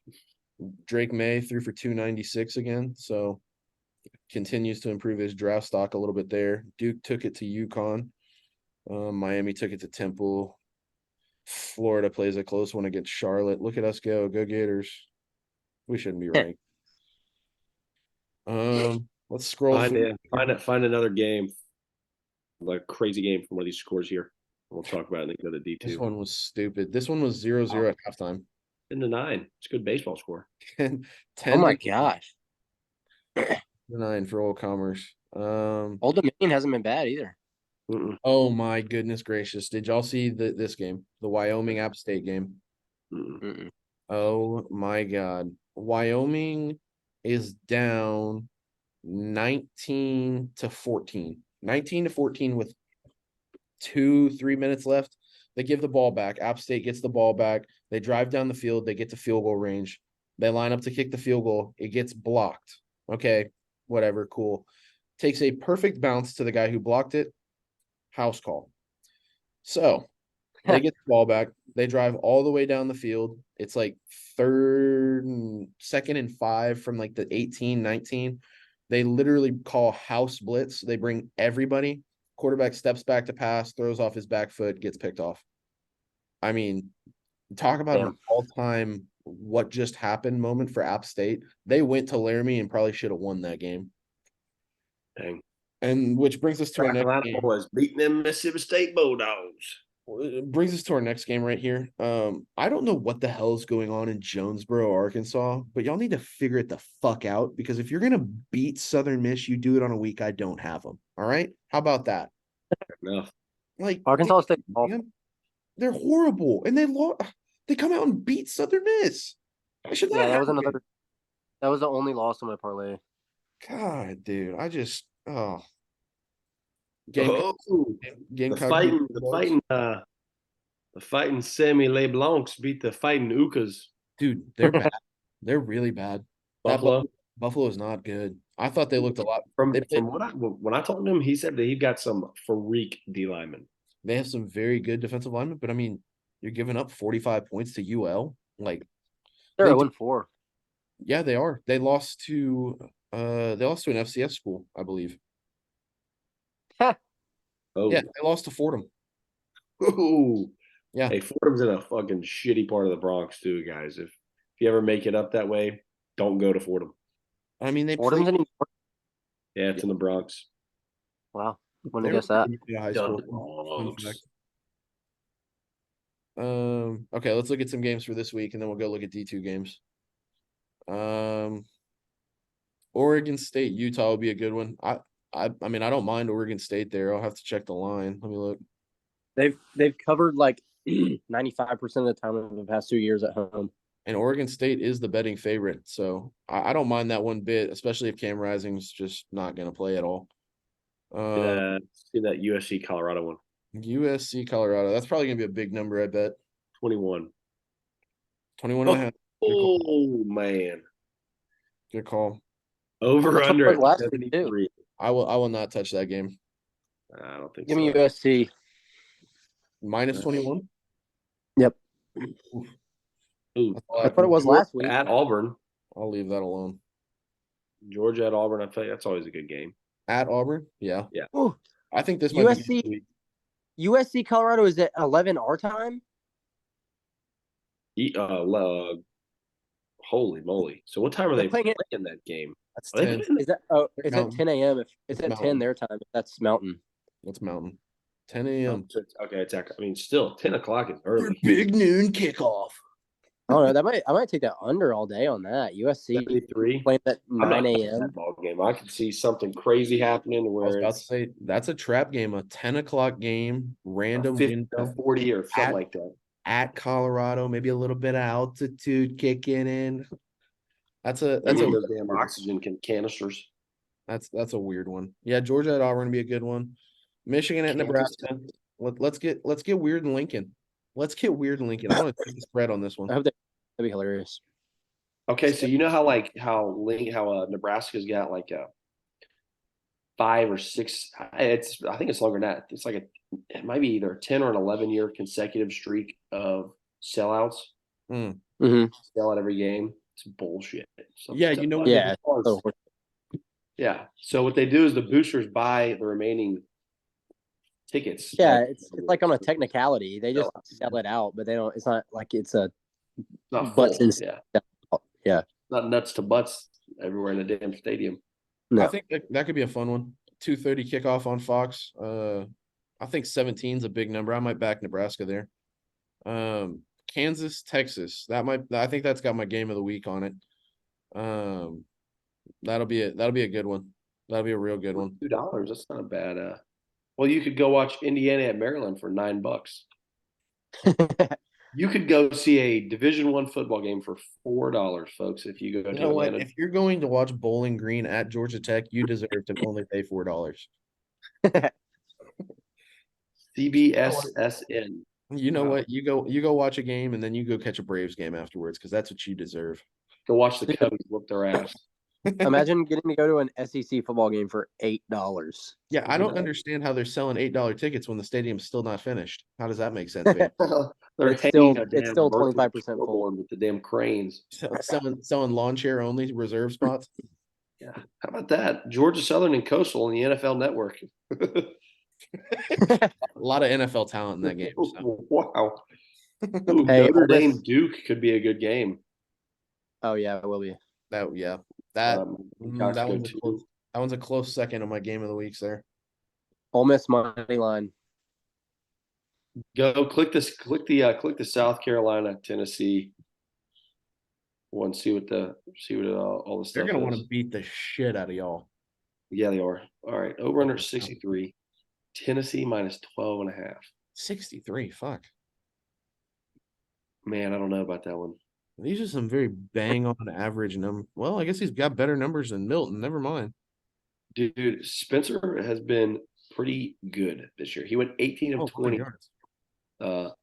Drake May threw for 296 again. So continues to improve his draft stock a little bit there. Duke took it to UConn. Miami took it to Temple. Florida plays a close one against Charlotte. Look at us go. Go Gators. We shouldn't be ranked. Let's scroll through. Find another game, like a crazy game from one of these scores here. We'll talk about it and then go to D2. This one was stupid. This one was 0-0 at halftime. 10-9. It's a good baseball score. 10 Oh my to gosh. 9 for Old Commerce. Old Dominion hasn't been bad either. Oh my goodness gracious. Did y'all see this game? The Wyoming App State game. Oh my God. Wyoming is down 19 to 14. 19 to 14 with 2-3 minutes left. They give the ball back. App State gets the ball back. They drive down the field. They get to field goal range. They line up to kick the field goal. It gets blocked. Okay, whatever, cool. Takes a perfect bounce to the guy who blocked it. House call. So they get the ball back. They drive all the way down the field. It's like second and 5 from like the 18, 19. They literally call house blitz. They bring everybody. Quarterback steps back to pass, throws off his back foot, gets picked off. I mean, talk about an all-time what just happened moment for App State. They went to Laramie and probably should have won that game. Dang. And which brings us to our next game. Was beating them Mississippi State Bulldogs. It brings us to our next game right here. I don't know what the hell is going on in Jonesboro, Arkansas, but y'all need to figure it the fuck out because if you're gonna beat Southern Miss, you do it on a week I don't have them. All right, how about that? Enough. Like Arkansas State, they're horrible, and they come out and beat Southern Miss. Yeah, that was another. That was the only loss on my parlay. God, dude, The fighting Sammy LeBlancs beat the fighting Ukas. Dude, they're bad. They're really bad. Buffalo. Buffalo is not good. I thought they looked a lot. From when I talked to him, he said that he got some freak D linemen. They have some very good defensive linemen, but I mean, you're giving up 45 points to UL. Like they're 0-4. Yeah, they are. They lost to an FCS school, I believe. Oh. Yeah, they lost to Fordham. Ooh. Yeah. Hey, Fordham's in a fucking shitty part of the Bronx too, guys. If you ever make it up that way, don't go to Fordham. I mean, Fordham's in New York. Yeah, it's in the Bronx. Wow, wouldn't guess that. High school. Okay, let's look at some games for this week, and then we'll go look at D2 games. Oregon State, Utah will be a good one. I mean, I don't mind Oregon State there. I'll have to check the line. Let me look. They've covered like 95% of the time in the past 2 years at home. And Oregon State is the betting favorite. So I don't mind that one bit, especially if Cam Rising's just not going to play at all. See that USC Colorado one. USC Colorado. That's probably going to be a big number, I bet. 21. 21 and a half. Oh, man. Good call. Over under was at last week, too. 73. I will not touch that game. I don't think Give so. me USC. Minus 21? Yep. Ooh, That's what it was last week. At Auburn. I'll leave that alone. Georgia at Auburn. I tell you, that's always a good game. At Auburn? Yeah. Yeah. Ooh, I think this might be USC USC Colorado is at 11 our time. Holy moly! So what time are They're they playing playing that game? That's Are they 10. playing Is that is Mountain. at 10 a.m. If it's It's at 10 Mountain. their time, if that's Mountain. That's Mountain. 10 a.m. Okay, I mean, still 10 o'clock is early. Big noon kickoff. I don't know. I might take that under all day on that. USC 73. playing at I'm not 9 touching a.m. that ball game. I could see something crazy happening I was where about to it's say that's a trap game, a 10 o'clock game, random 50 window 40 or something At- like that. at Colorado, maybe a little bit of altitude kicking in. That's a Those damn oxygen canisters. that's a weird one. Yeah, Georgia at Auburn would be a good one. Michigan at Kansas. Nebraska. Let's get weird in Lincoln. Let's get weird in Lincoln. I want to take the spread on this one. I hope that'd be hilarious. Okay, so you know how Nebraska's got like a 5 or 6. I think it's longer than that. It's like it might be either a 10 or an 11-year consecutive streak of sellouts. Mm-hmm. Sell out every game. It's bullshit. Yeah, you know what? Yeah. So, yeah. So what they do is the boosters buy the remaining tickets. Yeah, it's like on a technicality. They just sell it out, but they don't. It's not like it's a not butts full. and yeah. Not nuts to butts everywhere in the damn stadium. No. I think that could be a fun one. 2:30 kickoff on Fox. I think 17 is a big number. I might back Nebraska there. Kansas, Texas. I think that's got my game of the week on it. That'll be a good one. That'll be a real good one. $2. That's not a bad. Well, you could go watch Indiana at Maryland for $9. You could go see a Division I football game for $4, folks. If you go to You know what? Atlanta, If you're going to watch Bowling Green at Georgia Tech, you deserve to only pay $4. CBSSN. You know Wow. what? You go watch a game and then you go catch a Braves game afterwards because that's what you deserve. Go watch the Cubs whoop their ass. Imagine getting to go to an SEC football game for $8. Yeah, I don't understand how they're selling $8 tickets when the stadium's still not finished. How does that make sense, babe? They're It's still- hanging a it's damn still virtual 25% full. scoreboard with the damn cranes. Selling lawn chair only reserve spots. Yeah. How about that? Georgia Southern and Coastal on the NFL Network. A lot of NFL talent in that game. So. Wow. Ooh, Hey, Notre Ole Miss- Dame Duke could be a good game. Oh yeah, it will be. That one's a close second on my game of the weeks there. Ole Miss money line. Go click the South Carolina Tennessee one. See what all the stuff. They're gonna is. want to beat the shit out of y'all. Yeah, they are. All right, over under 63. Tennessee minus 12.5. 63. Fuck. Man, I don't know about that one. These are some very bang on average number. Well, I guess he's got better numbers than Milton. Never mind. Dude, Spencer has been pretty good this year. He went 18 of 20 yards.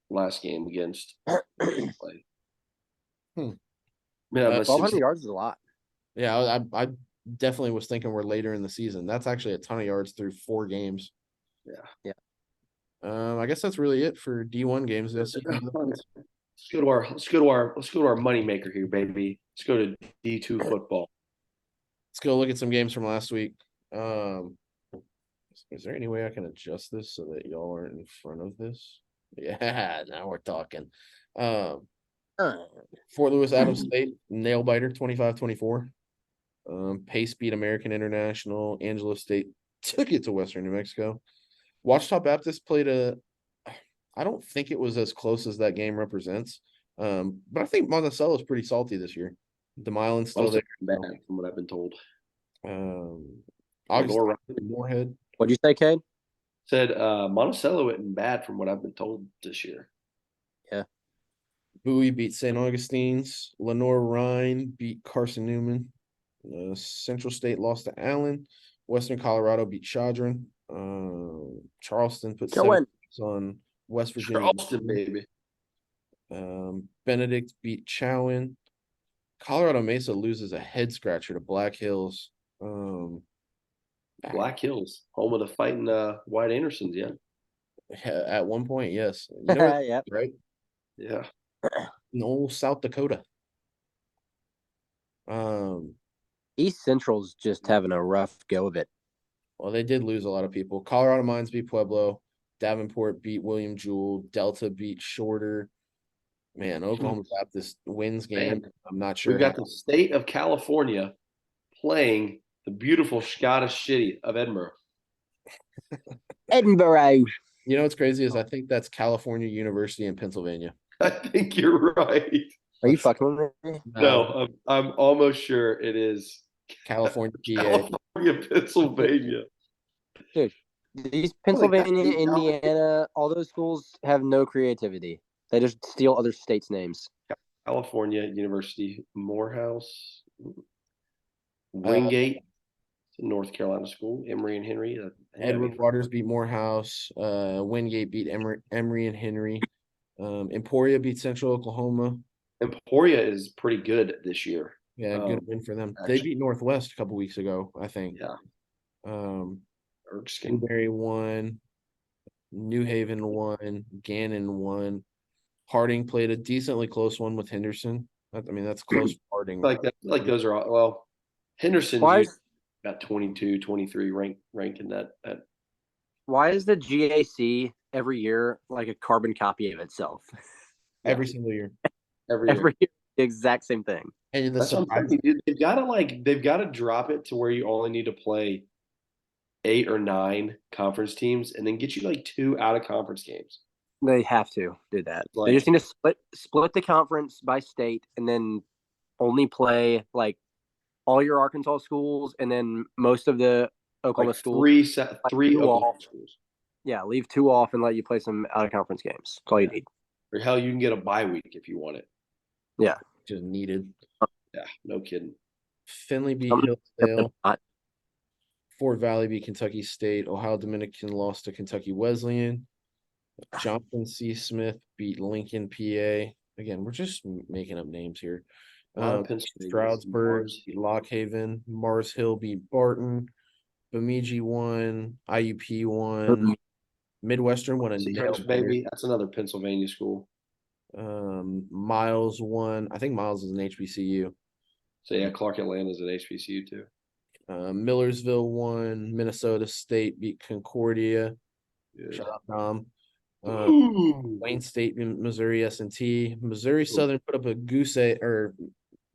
last game against play. Hmm. Man, 1,200 yards is a lot. Yeah, I definitely was thinking we're later in the season. That's actually a ton of yards through 4 games. Yeah. I guess that's really it for D1 games. Let's go to our money maker here, baby. Let's go to D2 football. Let's go look at some games from last week. Is there any way I can adjust this so that y'all aren't in front of this? Yeah, now we're talking. Fort Lewis Adams State, nail biter, 25-24. Pace beat American International. Angelo State took it to Western New Mexico. Ouachita Baptist played I don't think it was as close as that game represents. But I think Monticello is pretty salty this year. DeMilan's still there. Bad, from what I've been told. Moorhead. What'd you say, Cade? Said Monticello isn't bad from what I've been told this year. Yeah. Bowie beat St. Augustine's. Lenore Rhine beat Carson Newman. Central State lost to Allen. Western Colorado beat Chadron. Charleston put Go 7 in. on West Virginia. Charleston, baby. Benedict beat Chowan. Colorado Mesa loses a head scratcher to Black Hills. Black Hills, home of the fighting White Andersons, yeah. At one point, yes. You know what? Yep. Right? Yeah. No, South Dakota. Um, East Central's just having a rough go of it. well, they did lose a lot of people. Colorado Mines beat Pueblo. Davenport beat William Jewell. Delta beat Shorter. Man, Oklahoma Baptist wins game. Man, I'm not sure we've got how. the state of California playing the beautiful Scottish city of Edinburgh. Edinburgh. You know what's crazy is I think that's California University in Pennsylvania. I think you're right. Are you fucking with me? No, I'm almost sure it is California, PA. California, Pennsylvania. Dude, these Pennsylvania, Indiana, all those schools have no creativity. They just steal other states' names. California University, Morehouse, Wingate, North Carolina school, Emory and Henry. Edward Waters beat Morehouse. Wingate beat Emory and Henry. Emporia beat Central Oklahoma. Emporia is pretty good this year. Yeah, good win for them. They beat Northwest a couple weeks ago, I think. Yeah. Erskine. Newberry won. New Haven won. Gannon won. Harding played a decently close one with Henderson. I mean, that's close for Harding. Like those are all, well, Henderson's got 22, 23 rank in that. Why is the GAC every year like a carbon copy of itself? Every single year. Every year, the exact same thing. And that's what I'm saying, dude. They've got to drop it to where you only need to play 8 or 9 conference teams, and then get you like 2 out of conference games. They have to do that. They just need to split the conference by state, and then only play like all your Arkansas schools, and then most of the Oklahoma schools. Three Oklahoma schools. Yeah, leave 2 off and let you play some out of conference games. That's all you need. Or hell, you can get a bye week if you want it. Yeah, just needed. Yeah, no kidding. Finley beat Hillsdale. Fort Valley beat Kentucky State. Ohio Dominican lost to Kentucky Wesleyan. Johnson C. Smith beat Lincoln, PA. Again, we're just making up names here. Stroudsburg beat Lock Haven. Mars Hill beat Barton. Bemidji won. IUP won. Midwestern won a nail baby. That's another Pennsylvania school. Miles won. I think Miles is an HBCU. So yeah, Clark Atlanta is an HBCU too. Millersville won. Minnesota State beat Concordia. Shout out Tom. Wayne State in Missouri S&T. Missouri Southern put up a goose egg, or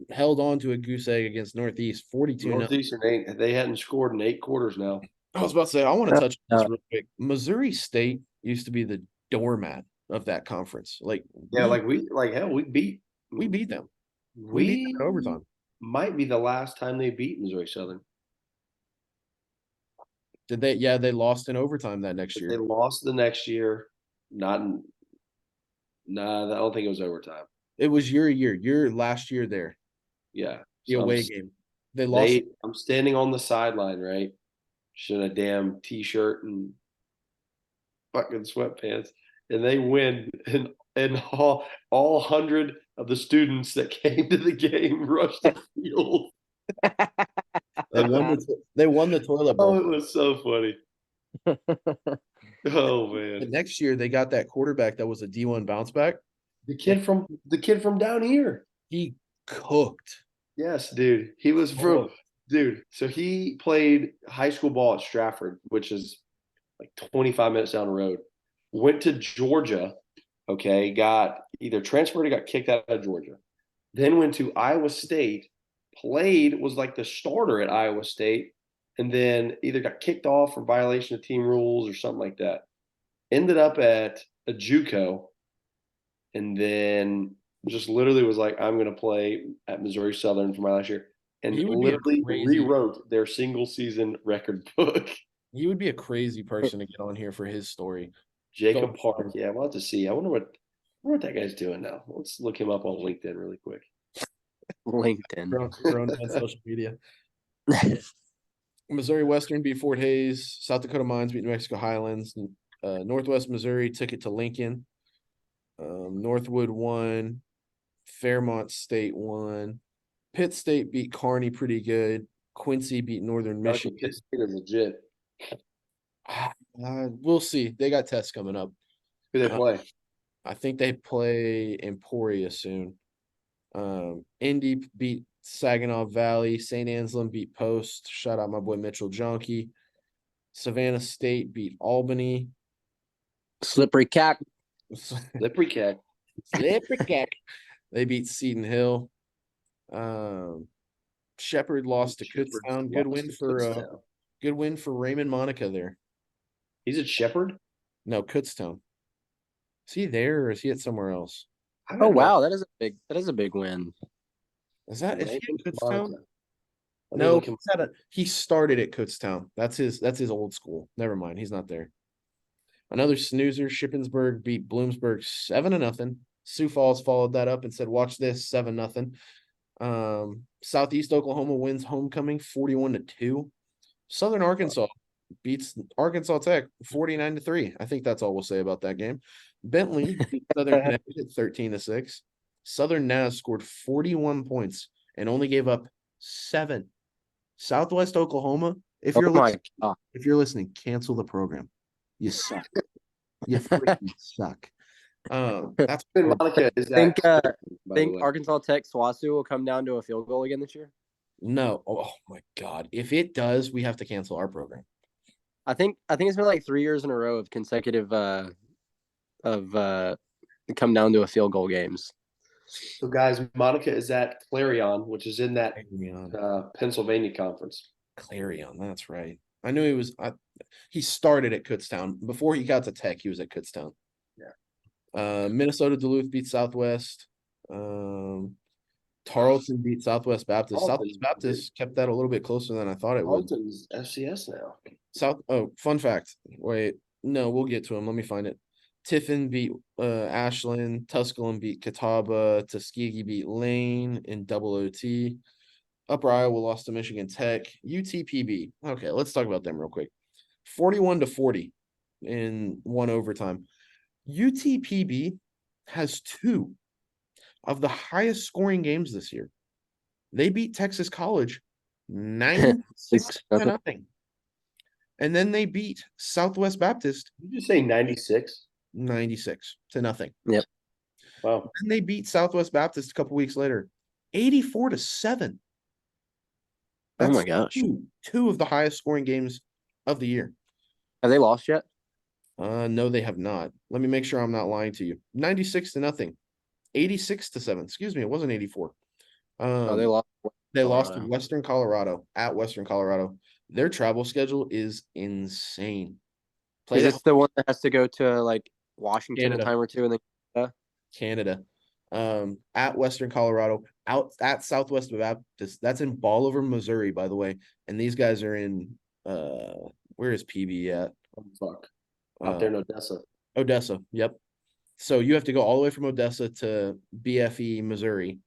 held on to a goose egg against Northeast 42. Northeastern they hadn't scored in 8 quarters now. I was about to say, I want to touch on this real quick. Missouri State used to be the doormat of that conference. We beat them. We beat them in overtime. Might be the last time they beat Missouri Southern. Did they? Yeah, they lost in overtime that next year. They lost the next year. I don't think it was overtime. It was your last year there. Yeah. The away game. They lost. I'm standing on the sideline, right? Just in a damn t-shirt and fucking sweatpants. And they win, and all 100 of the students that came to the game rushed the field. They won the toilet bowl. Oh, it was so funny. Oh man! The next year they got that quarterback that was a D1 bounce back. The kid from down here. He cooked. Yes, dude. He was so he played high school ball at Stratford, which is like 25 minutes down the road. Went to Georgia. Okay, got either transferred or got kicked out of Georgia. Then went to Iowa State. Was like the starter at Iowa State. And then either got kicked off for violation of team rules or something like that. Ended up at a JUCO, and then just literally was like, I'm going to play at Missouri Southern for my last year. And he literally rewrote their single season record book. He would be a crazy person to get on here for his story. Jacob Park. Yeah, we'll have to see. I wonder what what that guy's doing now. Let's look him up on LinkedIn really quick. LinkedIn. Grown man social media. Missouri Western beat Fort Hays. South Dakota Mines beat New Mexico Highlands. Northwest Missouri took it to Lincoln. Northwood won. Fairmont State won. Pitt State beat Kearney pretty good. Quincy beat Northern Michigan. Pitt State is legit. We'll see. They got tests coming up. Who they play? I think they play Emporia soon. Indy beat Saginaw Valley. St. Anselm beat Post. Shout out my boy Mitchell Jonke. Savannah State beat Albany. Slippery cat. Slippery cat. Slippery cat. They beat Seton Hill. Shepherd lost to Kutztown. Good win for Raymond Monica there. He's at Shepherd? No, Kutztown. Is he there or is he at somewhere else? Oh wow, that is a big win. Is he at Kutztown? Monica. No, he started at Kutztown. That's his old school. Never mind, he's not there. Another snoozer. Shippensburg beat Bloomsburg 7-0. Sioux Falls followed that up and said, "Watch this, 7-0." Southeast Oklahoma wins homecoming 41-2. Southern Arkansas beats Arkansas Tech 49-3. I think that's all we'll say about that game. Bentley beat Southern Connecticut 13-6. Southern Naz scored 41 points and only gave up 7. Southwest Oklahoma, if you're listening, cancel the program. You suck. You freaking suck. That's Monica is think Arkansas Tech SWASU will come down to a field goal again this year? No. Oh my God. If it does, we have to cancel our program. I think it's been like 3 years in a row of consecutive come down to a field goal games. So guys, Monica is at Clarion, which is in that Pennsylvania conference. Clarion, that's right. I knew he was. He started at Kutztown before he got to Tech. He was at Kutztown. Yeah. Minnesota Duluth beat Southwest. Tarleton beat Southwest Baptist. Southwest Baptist kept that a little bit closer than I thought it would. Tarleton's FCS now. Fun fact. Wait, no, we'll get to him. Let me find it. Tiffin beat Ashland. Tusculum beat Catawba. Tuskegee beat Lane in double OT. Upper Iowa lost to Michigan Tech. UTPB. Okay, let's talk about them real quick. 41-40 in one overtime. UTPB has 2 of the highest scoring games this year. They beat Texas College 96-0. And then they beat Southwest Baptist. Did you say 96? 96-0. Yep. Wow. And they beat Southwest Baptist a couple weeks later. 84-7. Oh my gosh. 2 of the highest scoring games of the year. Have they lost yet? No, they have not. Let me make sure I'm not lying to you. 96-0. 86-7. Excuse me, it wasn't 84. They lost. They lost to Western Colorado at Western Colorado. Their travel schedule is insane. Is this the one that has to go to like Washington Canada. a time or two and then Canada? At Western Colorado, out at Southwest Baptist. That's in Ball Over, Missouri, by the way. And these guys are in where is PB at? Oh, fuck. Out there in Odessa. Odessa, yep. So you have to go all the way from Odessa to BFE, Missouri.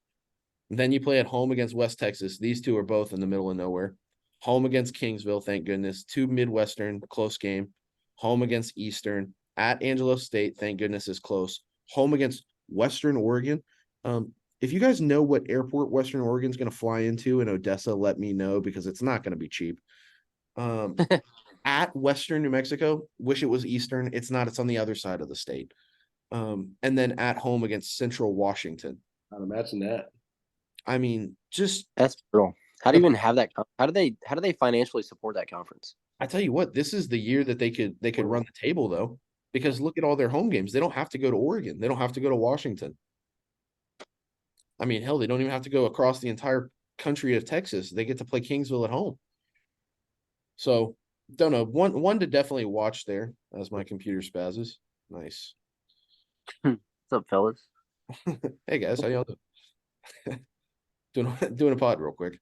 Then you play at home against West Texas. These 2 are both in the middle of nowhere. Home against Kingsville, thank goodness. 2 Midwestern, close game. Home against Eastern. At Angelo State, thank goodness, is close. Home against Western Oregon. If you guys know what airport Western Oregon is going to fly into in Odessa, let me know because it's not going to be cheap. At Western New Mexico, wish it was Eastern. It's not. It's on the other side of the state. And then at home against Central Washington. I'd imagine that. I mean, just that's brutal. How do you even have that? How do they financially support that conference? I tell you what, this is the year that they could run the table though, because look at all their home games. They don't have to go to Oregon. They don't have to go to Washington. I mean, hell, they don't even have to go across the entire country of Texas. They get to play Kingsville at home. So, don't know. One to definitely watch there as my computer spazzes. Nice. What's up, fellas? Hey guys, how y'all doing? doing a pod real quick.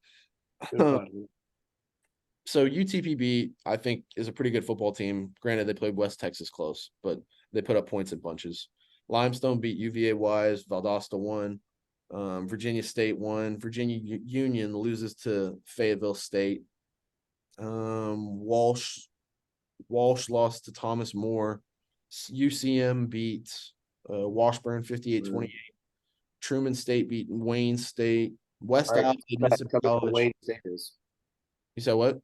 So UTPB, I think, is a pretty good football team. Granted, they played West Texas close, but they put up points in bunches. Limestone beat UVA Wise. Valdosta won. Virginia State won. Virginia Union loses to Fayetteville State. Walsh lost to Thomas More. UCM beat Washburn 58-28. Truman State beat Wayne State. West Alabama beat Mississippi College. Wayne State is. You said what?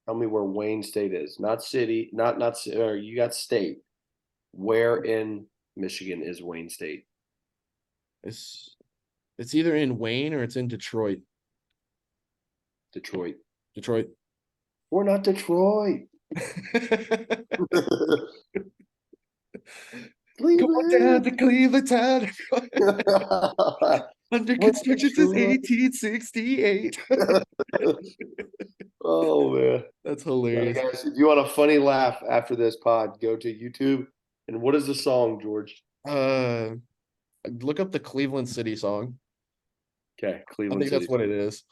Tell me where Wayne State is. Not city. Not. Or you got state. Where in Michigan is Wayne State? It's either in Wayne or it's in Detroit. Detroit. Detroit. We're not Detroit. Come on down to Cleveland Town. Under construction since 1868. Oh man, that's hilarious. Right, guys, if you want a funny laugh after this pod, go to YouTube. And what is the song, George? Look up the Cleveland City song. Okay, Cleveland. I think City. that's what it is.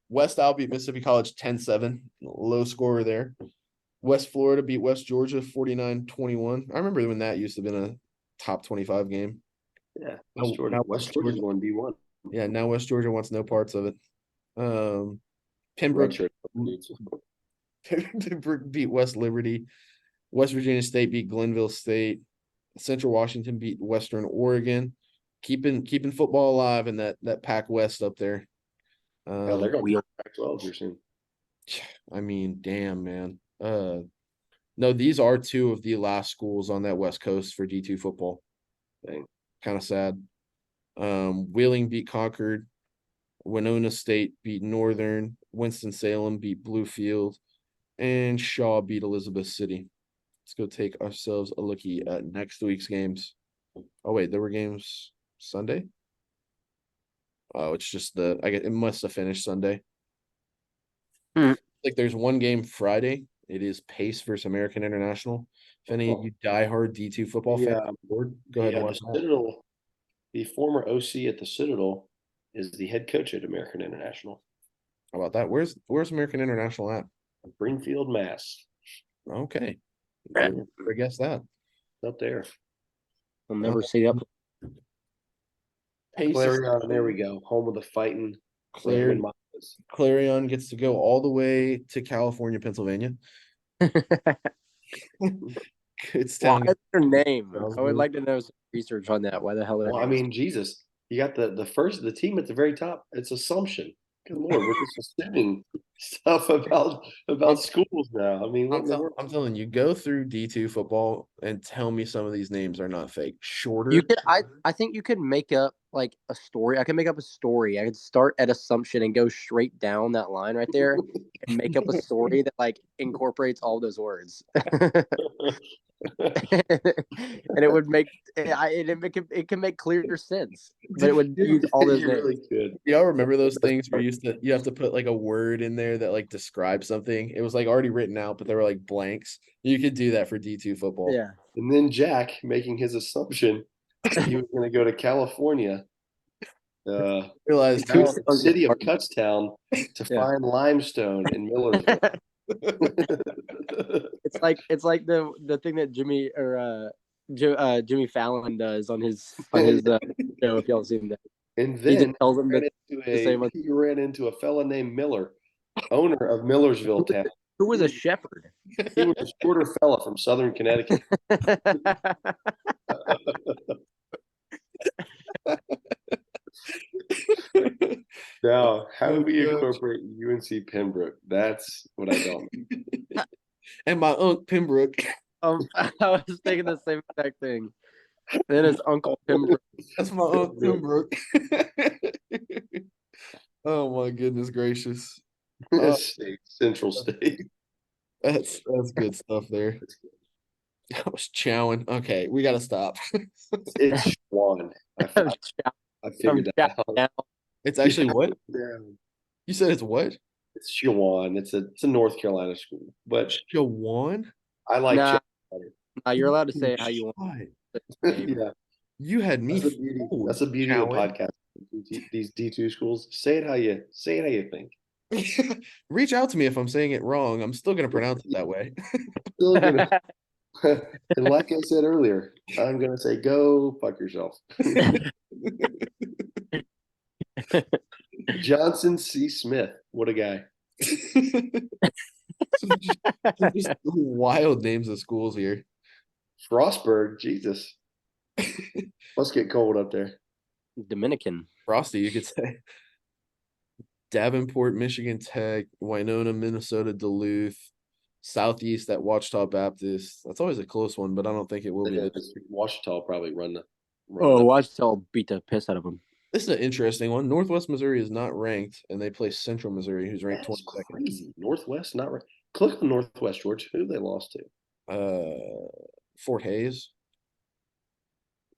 West Al beat Mississippi College 10-7. Low scorer there. West Florida beat West Georgia 49-21. I remember when that used to have been a top 25 game. Yeah, West Georgia won D1. Yeah, now West Georgia wants no parts of it. Pembroke beat West Liberty. West Virginia State beat Glenville State. Central Washington beat Western Oregon. Keeping football alive in that Pac West up there. They're going to be on Pac-12 here soon. I mean, damn, man. No, these are two of the last schools on that West Coast for D2 football. Dang. Kind of sad. Wheeling beat Concord. Winona State beat Northern. Winston-Salem beat Bluefield. And Shaw beat Elizabeth City. Let's go take ourselves a lookie at next week's games. Oh, wait, there were games Sunday? Oh, it's just it must have finished Sunday. Like there's one game Friday. It is Pace versus American International. If any of you diehard D2 football fans on board, go ahead and watch that. Citadel, the former OC at the Citadel, is the head coach at American International. How about that? Where's American International at? Greenfield, Mass. Okay. I guess that. Up there. I'll never see up. Clarion, there we go. Home of the fighting. Clarion gets to go all the way to California, Pennsylvania. It's Why is their name? I would like to know some research on that. Why the hell? Well, I mean, Jesus, you got the team at the very top. It's Assumption. Good Lord, we're just assuming stuff about schools now. I mean, I'm telling you, go through D2 football and tell me some of these names are not fake. Shorter. You could, I think you could make up like a story. I could make up a story. I could start at Assumption and go straight down that line right there and make up a story that like incorporates all those words. And it would make it can make clearer sense, but it would use all those names. Really good. Y'all remember those things where you have to put like a word in there that like describes something? It was like already written out, but they were like blanks. You could do that for D2 football. Yeah. And then Jack making his assumption he was going to go to California. Realized the city of Kutztown to find limestone in Millersville. It's like the thing that Jimmy Fallon does on his show, if y'all seen that. And then he tells him he ran into a fella named Miller, owner of Millersville Town. Who was a shepherd? He was a shorter fella from Southern Connecticut. Now, how do we incorporate UNC Pembroke? That's what I don't know. And my Uncle Pembroke. I was thinking the same exact thing. Then it's Uncle Pembroke. That's my Uncle Pembroke. Oh my goodness gracious. Central State. That's good stuff there. I was chowing. Okay, we gotta stop. It's Schwan. I figured that out. It's actually what? Yeah. You said it's what? It's Shawan. It's a North Carolina school. But Shawan? I like Nah, better. You're allowed to say it how you want. Yeah. You had me. That's the beauty of podcast. These D2 schools. Say it how you think. Reach out to me if I'm saying it wrong. I'm still gonna pronounce it that way. And like I said earlier, I'm gonna say go fuck yourself. Johnson C. Smith, what a guy. Just wild names of schools here. Frostburg, Jesus. Must get cold up there. Dominican. Frosty, you could say. Davenport, Michigan Tech, Winona, Minnesota, Duluth, Southeast at Ouachita Baptist. That's always a close one, but I don't think it will be this. Washita will probably run Oh, the Washington beat the piss out of them. This is an interesting one. Northwest Missouri is not ranked, and they play Central Missouri, who's ranked That's 22nd. crazy. Northwest, not right. Click on Northwest, George. Who they lost to? Fort Hayes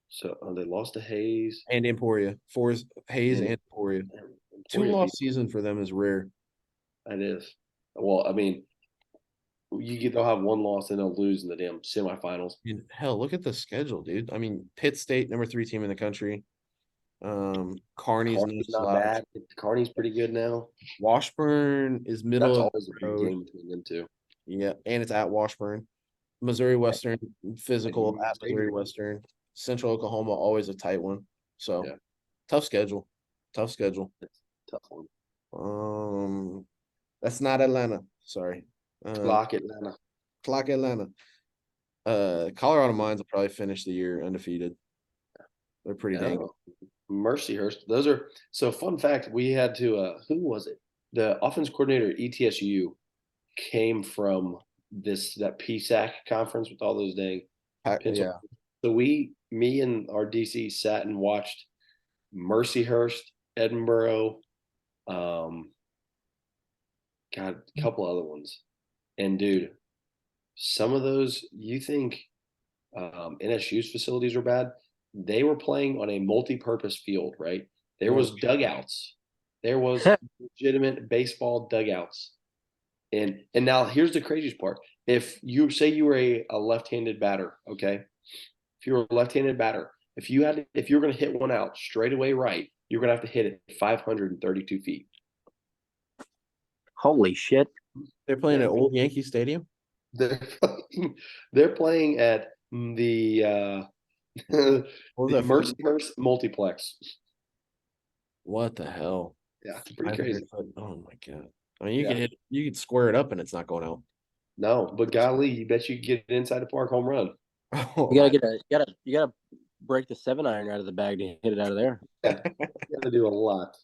So they lost to Hayes. and Emporia. Hayes and Emporia. Two-loss season for them is rare. That is. Well, I mean, they'll have one loss and they'll lose in the damn semifinals. I mean, hell, look at the schedule, dude. I mean, Pitt State, number 3 team in the country. Kearney's not bad. Kearney's pretty good now. Washburn is middle That's of always a the big road. game between them two. Yeah, and it's at Washburn. Missouri Western, physical at Missouri Western. Central Oklahoma, always a tight one. So, Yeah. tough schedule. Tough schedule. Tough one. That's not Atlanta. Sorry. Clock Atlanta. Clock Atlanta. Colorado Mines will probably finish the year undefeated. They're pretty dang good. Mercyhurst. Those are so fun fact. We had to who was it? The offense coordinator at ETSU came from that PSAC conference with all those dang Yeah. So me and our DC sat and watched Mercyhurst, Edinburgh, a couple other ones. And dude, some of those you think NSU's facilities were bad. They were playing on a multi-purpose field, right? There was dugouts. There was legitimate baseball dugouts. And now here's the craziest part. If you say you were a left-handed batter, okay? If you're a left-handed batter, if you're going to hit one out straight away right, you're going to have to hit it 532 feet. Holy shit. They're playing at Old Yankee Stadium? They're playing at the Mercyhurst Multiplex. What the hell? Yeah, it's pretty crazy. Oh my god! I mean, you could square it up and it's not going out. No, but golly, you bet you get it inside the park home run. Oh, you gotta break the 7-iron out of the bag to hit it out of there. Yeah, you gotta do a lot.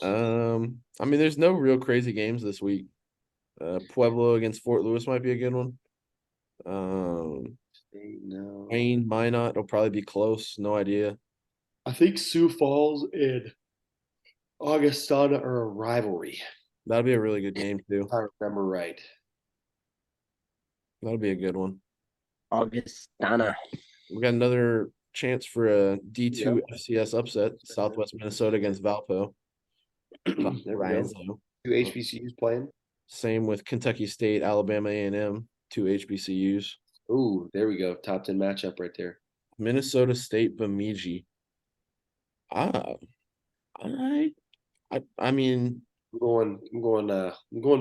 I mean, there's no real crazy games this week. Pueblo against Fort Lewis might be a good one. Wayne, Minot will probably be close. No idea. I think Sioux Falls and Augustana are a rivalry. That'll be a really good game too. If I remember right. That'll be a good one. Augustana. We got another chance for a D2 FCS upset. Southwest Minnesota against Valpo. Two HBCUs playing. Same with Kentucky State, Alabama A&M, 2 HBCUs. Ooh, there we go. Top 10 matchup right there. Minnesota State, Bemidji. I mean, I'm going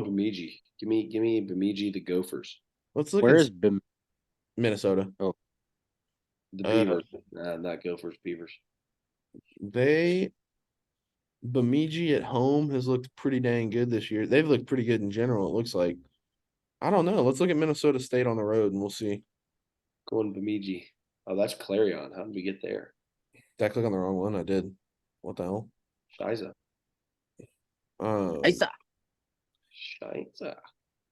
Bemidji. Give me Bemidji the Gophers. Let's look. Where is Minnesota? Oh, the Beavers, not Gophers, Beavers. Bemidji at home has looked pretty dang good this year. They've looked pretty good in general. It looks like. I don't know. Let's look at Minnesota State on the road and we'll see. Going Bemidji. Oh, that's Clarion. How did we get there? Did I click on the wrong one? I did. What the hell? Shiza.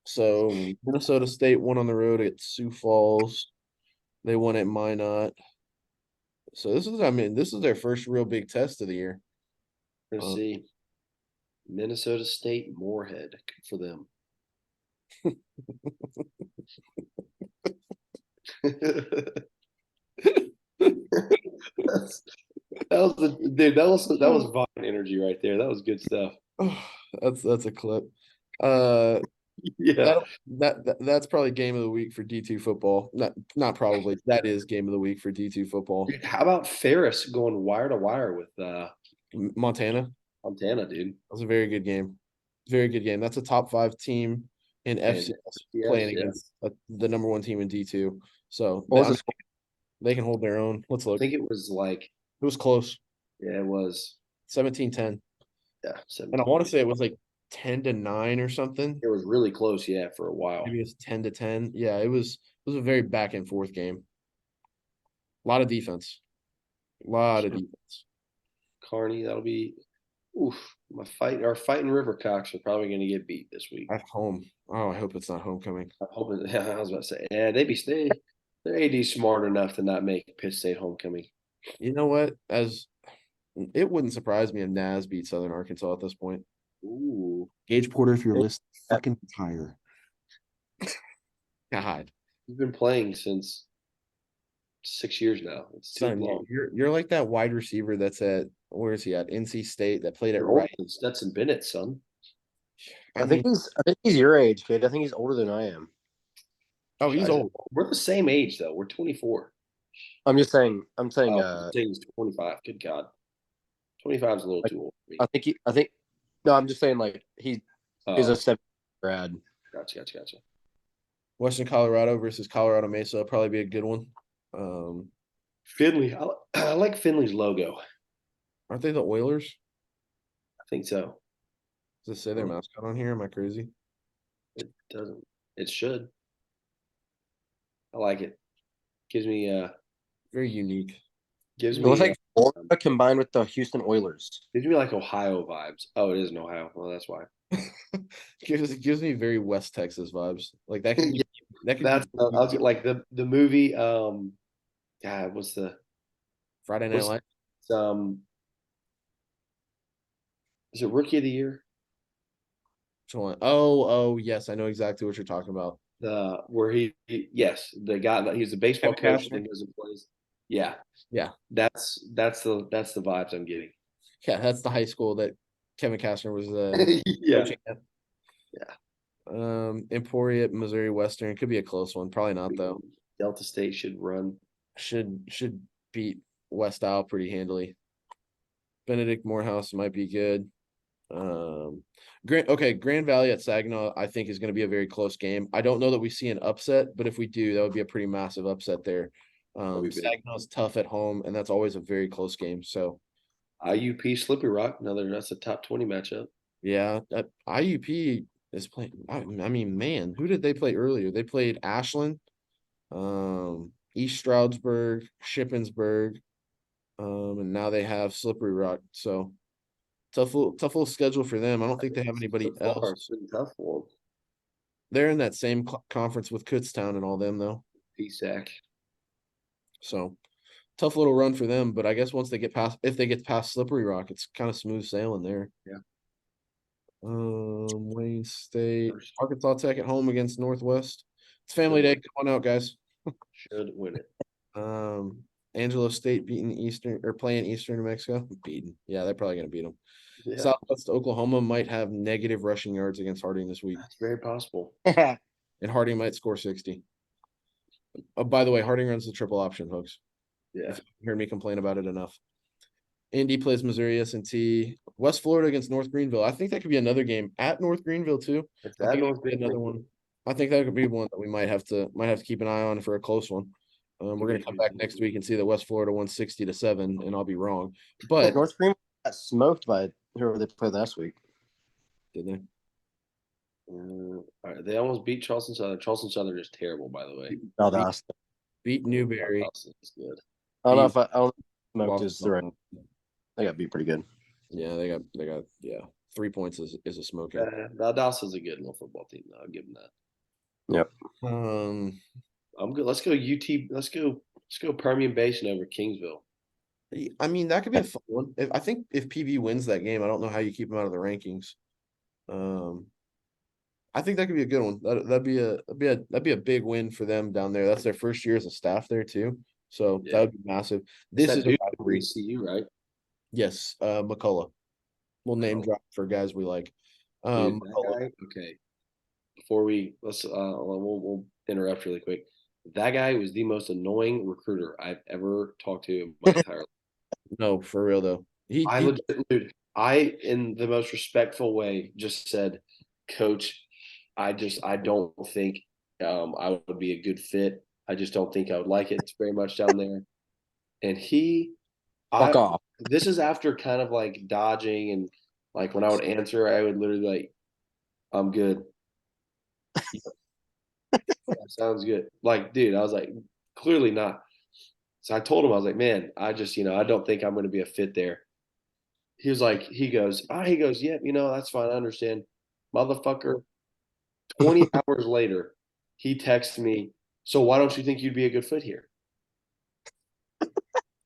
So Minnesota State won on the road at Sioux Falls. They won at Minot. So this is their first real big test of the year. Let's see. Minnesota State Moorhead. Good for them. That was Vine energy right there. That was good stuff. That's a clip. Yeah, that's probably game of the week for D2 football. Not probably. That is game of the week for D2 football. Dude, how about Ferris going wire to wire with Montana? Montana, dude. That was a very good game. Very good game. That's a top 5 team in And FCS yes, playing yeah. against the number one team in D2. So What was I the mean, score? they can hold their own. Let's I look. think it was like, It was close, yeah, it was, 17-10. yeah, And I 17. want to say it was like 10-9 or something. It was really close, yeah, for a while. Maybe it's 10-10. Yeah, it was a very back and forth game. A lot of defense. A lot of defense. Carney, that'll be, oof. Our fighting Rivercocks are probably going to get beat this week. At home. Oh, I hope it's not homecoming. I'm hoping. Yeah, I was about to say, yeah, their AD's smart enough to not make Pitt State homecoming. You know what? As it wouldn't surprise me if Naz beat Southern Arkansas at this point. Ooh, Gage Porter, if you're Yeah. listening, fucking retire. God, you've been playing since 6 years now. It's too son, long. you're like that wide receiver that's at where is he at? NC State that played at You're older right. than Stetson Bennett, son. I mean, I think he's your age, kid. I think he's older than I am. oh, he's old. We're the same age though. We're 24. I'm just saying. I'm saying. Oh, he's 25. Good God, 25 is a little too old for me. I think. No, I'm just saying. Like he is Oh, a 7 grad. gotcha. Western Colorado versus Colorado Mesa will probably be a good one. Finley, I like Finley's logo. Aren't they the Oilers? I think so. Does it say their mascot on here? Am I crazy? It doesn't. It should. I like it. Gives me Very unique. gives It looks me like Florida combined with the Houston Oilers. gives me like Ohio vibes. Oh, it is in Ohio. Well, that's why. gives me very West Texas vibes. Like that could be that could That's be I was like the movie. God, what's the Friday Night what's Lights. um? Is it Rookie of the Year? Which one? Oh, yes, I know exactly what you're talking about. The where yes, the guy that he's a baseball Kevin coach and Costner? then goes and plays. Yeah, Yeah, that's the vibes I'm getting. yeah, that's the high school that Kevin Costner was Yeah, coaching at. yeah. Emporia, Missouri Western could be a close one. Probably not though. Delta State should run. Should beat West Isle pretty handily. Benedict Morehouse might be good. Grand Valley at Saginaw, I think is going to be a very close game. I don't know that we see an upset, but if we do, that would be a pretty massive upset there. Saginaw's tough at home, and that's always a very close game. So IUP Slippery Rock, that's a top 20 matchup. yeah, that IUP is playing. I mean, man, who did they play earlier? They played Ashland, East Stroudsburg, Shippensburg, and now they have Slippery Rock. So tough little schedule for them. I don't think they have anybody So far, else. it's been tough for them. They're in that same conference with Kutztown and all them though. PSAC. So tough little run for them. But I guess once they get past, if they get past Slippery Rock, it's kind of smooth sailing there. Yeah. Wayne State, Arkansas Tech at home against Northwest. It's family day. Come on out, guys. Should win it. Angelo State beating Eastern or playing Eastern New Mexico. Beating. Yeah, they're probably gonna beat them. Yeah, Southwest Oklahoma might have negative rushing yards against Harding this week. that's very possible. And Harding might score 60. By the way, Harding runs the triple option, folks. Yeah. If you heard me complain about it enough. Indy plays Missouri S&T. West Florida against North Greenville. I think that could be another game at North Greenville too. It's I think North that could be another one. I think that could be one that we might have to keep an eye on for a close one. We're gonna come back next week and see that West Florida won 60-7, and I'll be wrong. But North Greenville got smoked by whoever they played last week. did they? All right, they almost beat Charleston Southern. Charleston Southern is terrible, by the way. Valdosta. Beat Newberry. Is good. I don't know if I don't smoked is the right. Lost. They got beat pretty good. Yeah, they got 3 points is a smoking. Valdosta's a good little football team. Though. I'll give them that. Yep. I'm good. Let's go UT. Let's go Permian Basin over Kingsville. I mean, that could be a fun one. I think if PV wins that game, I don't know how you keep them out of the rankings. I think that could be a good one. That'd be a big win for them down there. That's their first year as a staff there too. So that would be massive. This is a rivalry. CU, right? Yes, McCullough. We'll name drop for guys we like. Dude, okay. Before we'll interrupt really quick. That guy was the most annoying recruiter I've ever talked to in my entire life. No, for real though. I in the most respectful way just said, Coach, I don't think I would be a good fit. I just don't think I would like it. It's very much down there. And Fuck off. this is after kind of like dodging and like when I would answer, I would literally like, I'm good. That sounds good. Like, dude, I was like, clearly not. So I told him, I was like, man, I just, I don't think I'm going to be a fit there. He was like, he goes, yeah, that's fine. I understand. Motherfucker, 20 hours later, he texts me, so why don't you think you'd be a good fit here?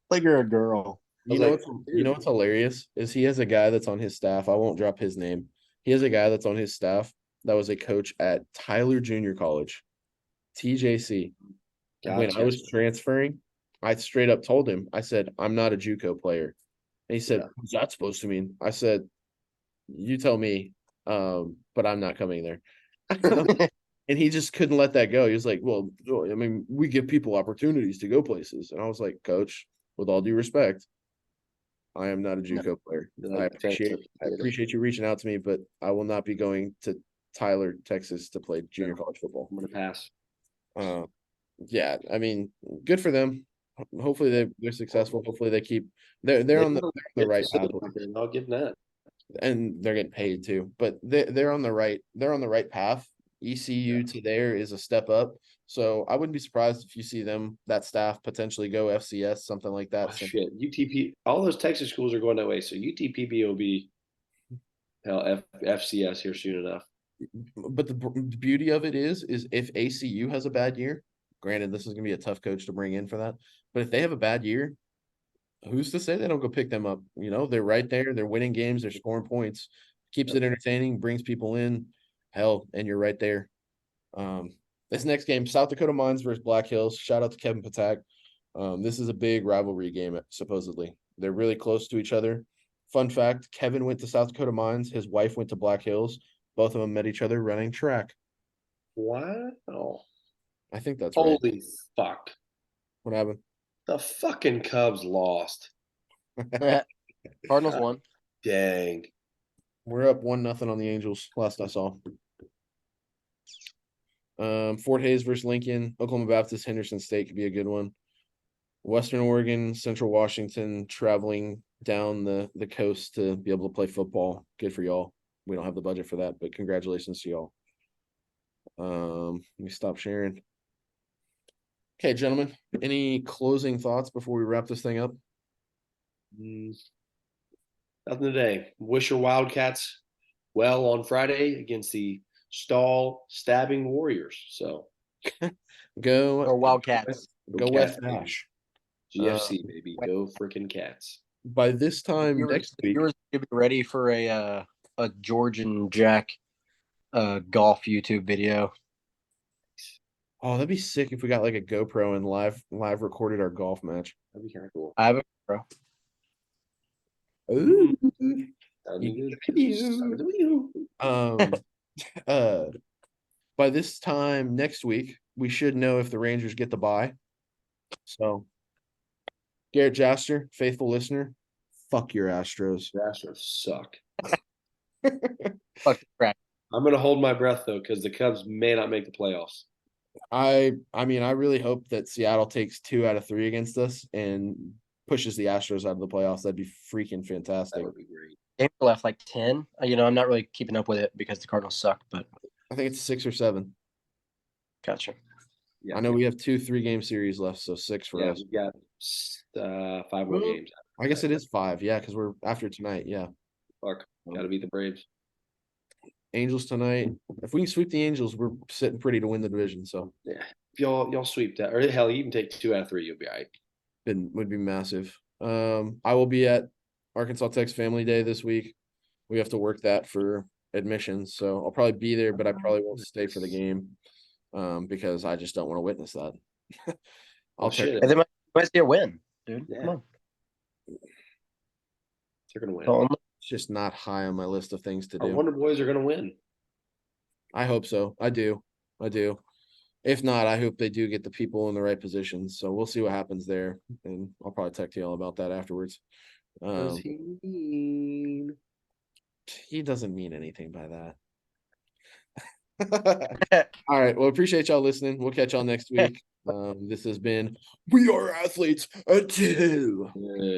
Like you're a girl. I You was know like, what's you know dude, what's hilarious is he has a guy that's on his staff. I won't drop his name. He has a guy that's on his staff that was a coach at Tyler Junior College, TJC. When I gotcha. was transferring, I straight up told him, I said, I'm not a JUCO player. And he said, Yeah. what's that supposed to mean? I said, you tell me, but I'm not coming there. And he just couldn't let that go. He was like, well, I mean, we give people opportunities to go places. And I was like, Coach, with all due respect, I am not a No. JUCO player. Like, I appreciate you reaching out to me, but I will not be going to Tyler, Texas to play junior college football. I'm going to pass. Uh, yeah, I mean, good for them. Hopefully they're successful. Hopefully they keep they're on the right path, I'll give that. and they're getting paid too. But they're on the right path. ECU to there is a step up. So I wouldn't be surprised if you see that staff potentially go FCS, something like that. Oh, shit. UTP, all those Texas schools are going that way. So UTPB will be FCS here soon enough. But the beauty of it is if ACU has a bad year, granted this is going to be a tough coach to bring in for that, but if they have a bad year, who's to say they don't go pick them up? They're right there, they're winning games, they're scoring points, keeps it entertaining, brings people in, hell, and you're right there. This next game, South Dakota Mines versus Black Hills. Shout out to Kevin Patak. This is a big rivalry game, supposedly. They're really close to each other. Fun fact, Kevin went to South Dakota Mines, his wife went to Black Hills. Both of them met each other running track. Wow. I think that's right. Holy fuck. What happened? The fucking Cubs lost. Cardinals won. Dang. We're up 1-0 on the Angels, last I saw. Fort Hays versus Lincoln, Oklahoma Baptist, Henderson State could be a good one. Western Oregon, Central Washington, traveling down the coast to be able to play football. Good for y'all. We don't have the budget for that, but congratulations to y'all. Let me stop sharing. Okay, gentlemen, any closing thoughts before we wrap this thing up? Nothing today. Wish your Wildcats well on Friday against the Stall Stabbing Warriors. So Go Or Wildcats. Go Cats, West Ash. GFC, baby. Go freaking Cats. By this time next week, Viewers should be ready for a George and Jack golf YouTube video. oh, that'd be sick if we got like a GoPro and live recorded our golf match. That'd be kind of cool. I have a bro. Ooh. That'd be good. Um, uh, by this time next week, we should know if the Rangers get the bye. So, Garrett Jaster, faithful listener, fuck your Astros. The Astros suck. Fuck the crap. I'm gonna hold my breath though, because the Cubs may not make the playoffs. I mean, I really hope that Seattle takes 2 out of 3 against us and pushes the Astros out of the playoffs. That'd be freaking fantastic. That would be great. Game left like 10. I'm not really keeping up with it because the Cardinals suck, but I think it's 6 or 7. gotcha. Yeah, I know we have 2 3-game series left, so 6 for us. we've got 5 more games. I guess it is 5, yeah, because we're after tonight, yeah. Fuck, gotta beat the Braves. Angels tonight. If we can sweep the Angels, we're sitting pretty to win the division. So Yeah, if y'all sweep that, or hell, you even take 2 out of 3, you'll be all right. would be massive. I will be at Arkansas Tech's Family Day this week. We have to work that for admissions, so I'll probably be there, but I probably won't stay for the game because I just don't want to witness that. I'll check. Shit. And they might see a win, dude. Yeah. Come on. They're gonna win. It's just not high on my list of things to Our do. Wonder Boys are gonna win. I hope so. I do. If not, I hope they do get the people in the right positions. So we'll see what happens there, and I'll probably text you all about that afterwards. What does he mean? He doesn't mean anything by that. All right. Well, appreciate y'all listening. We'll catch y'all next week. This has been We Are Athletes at 2. Yeah.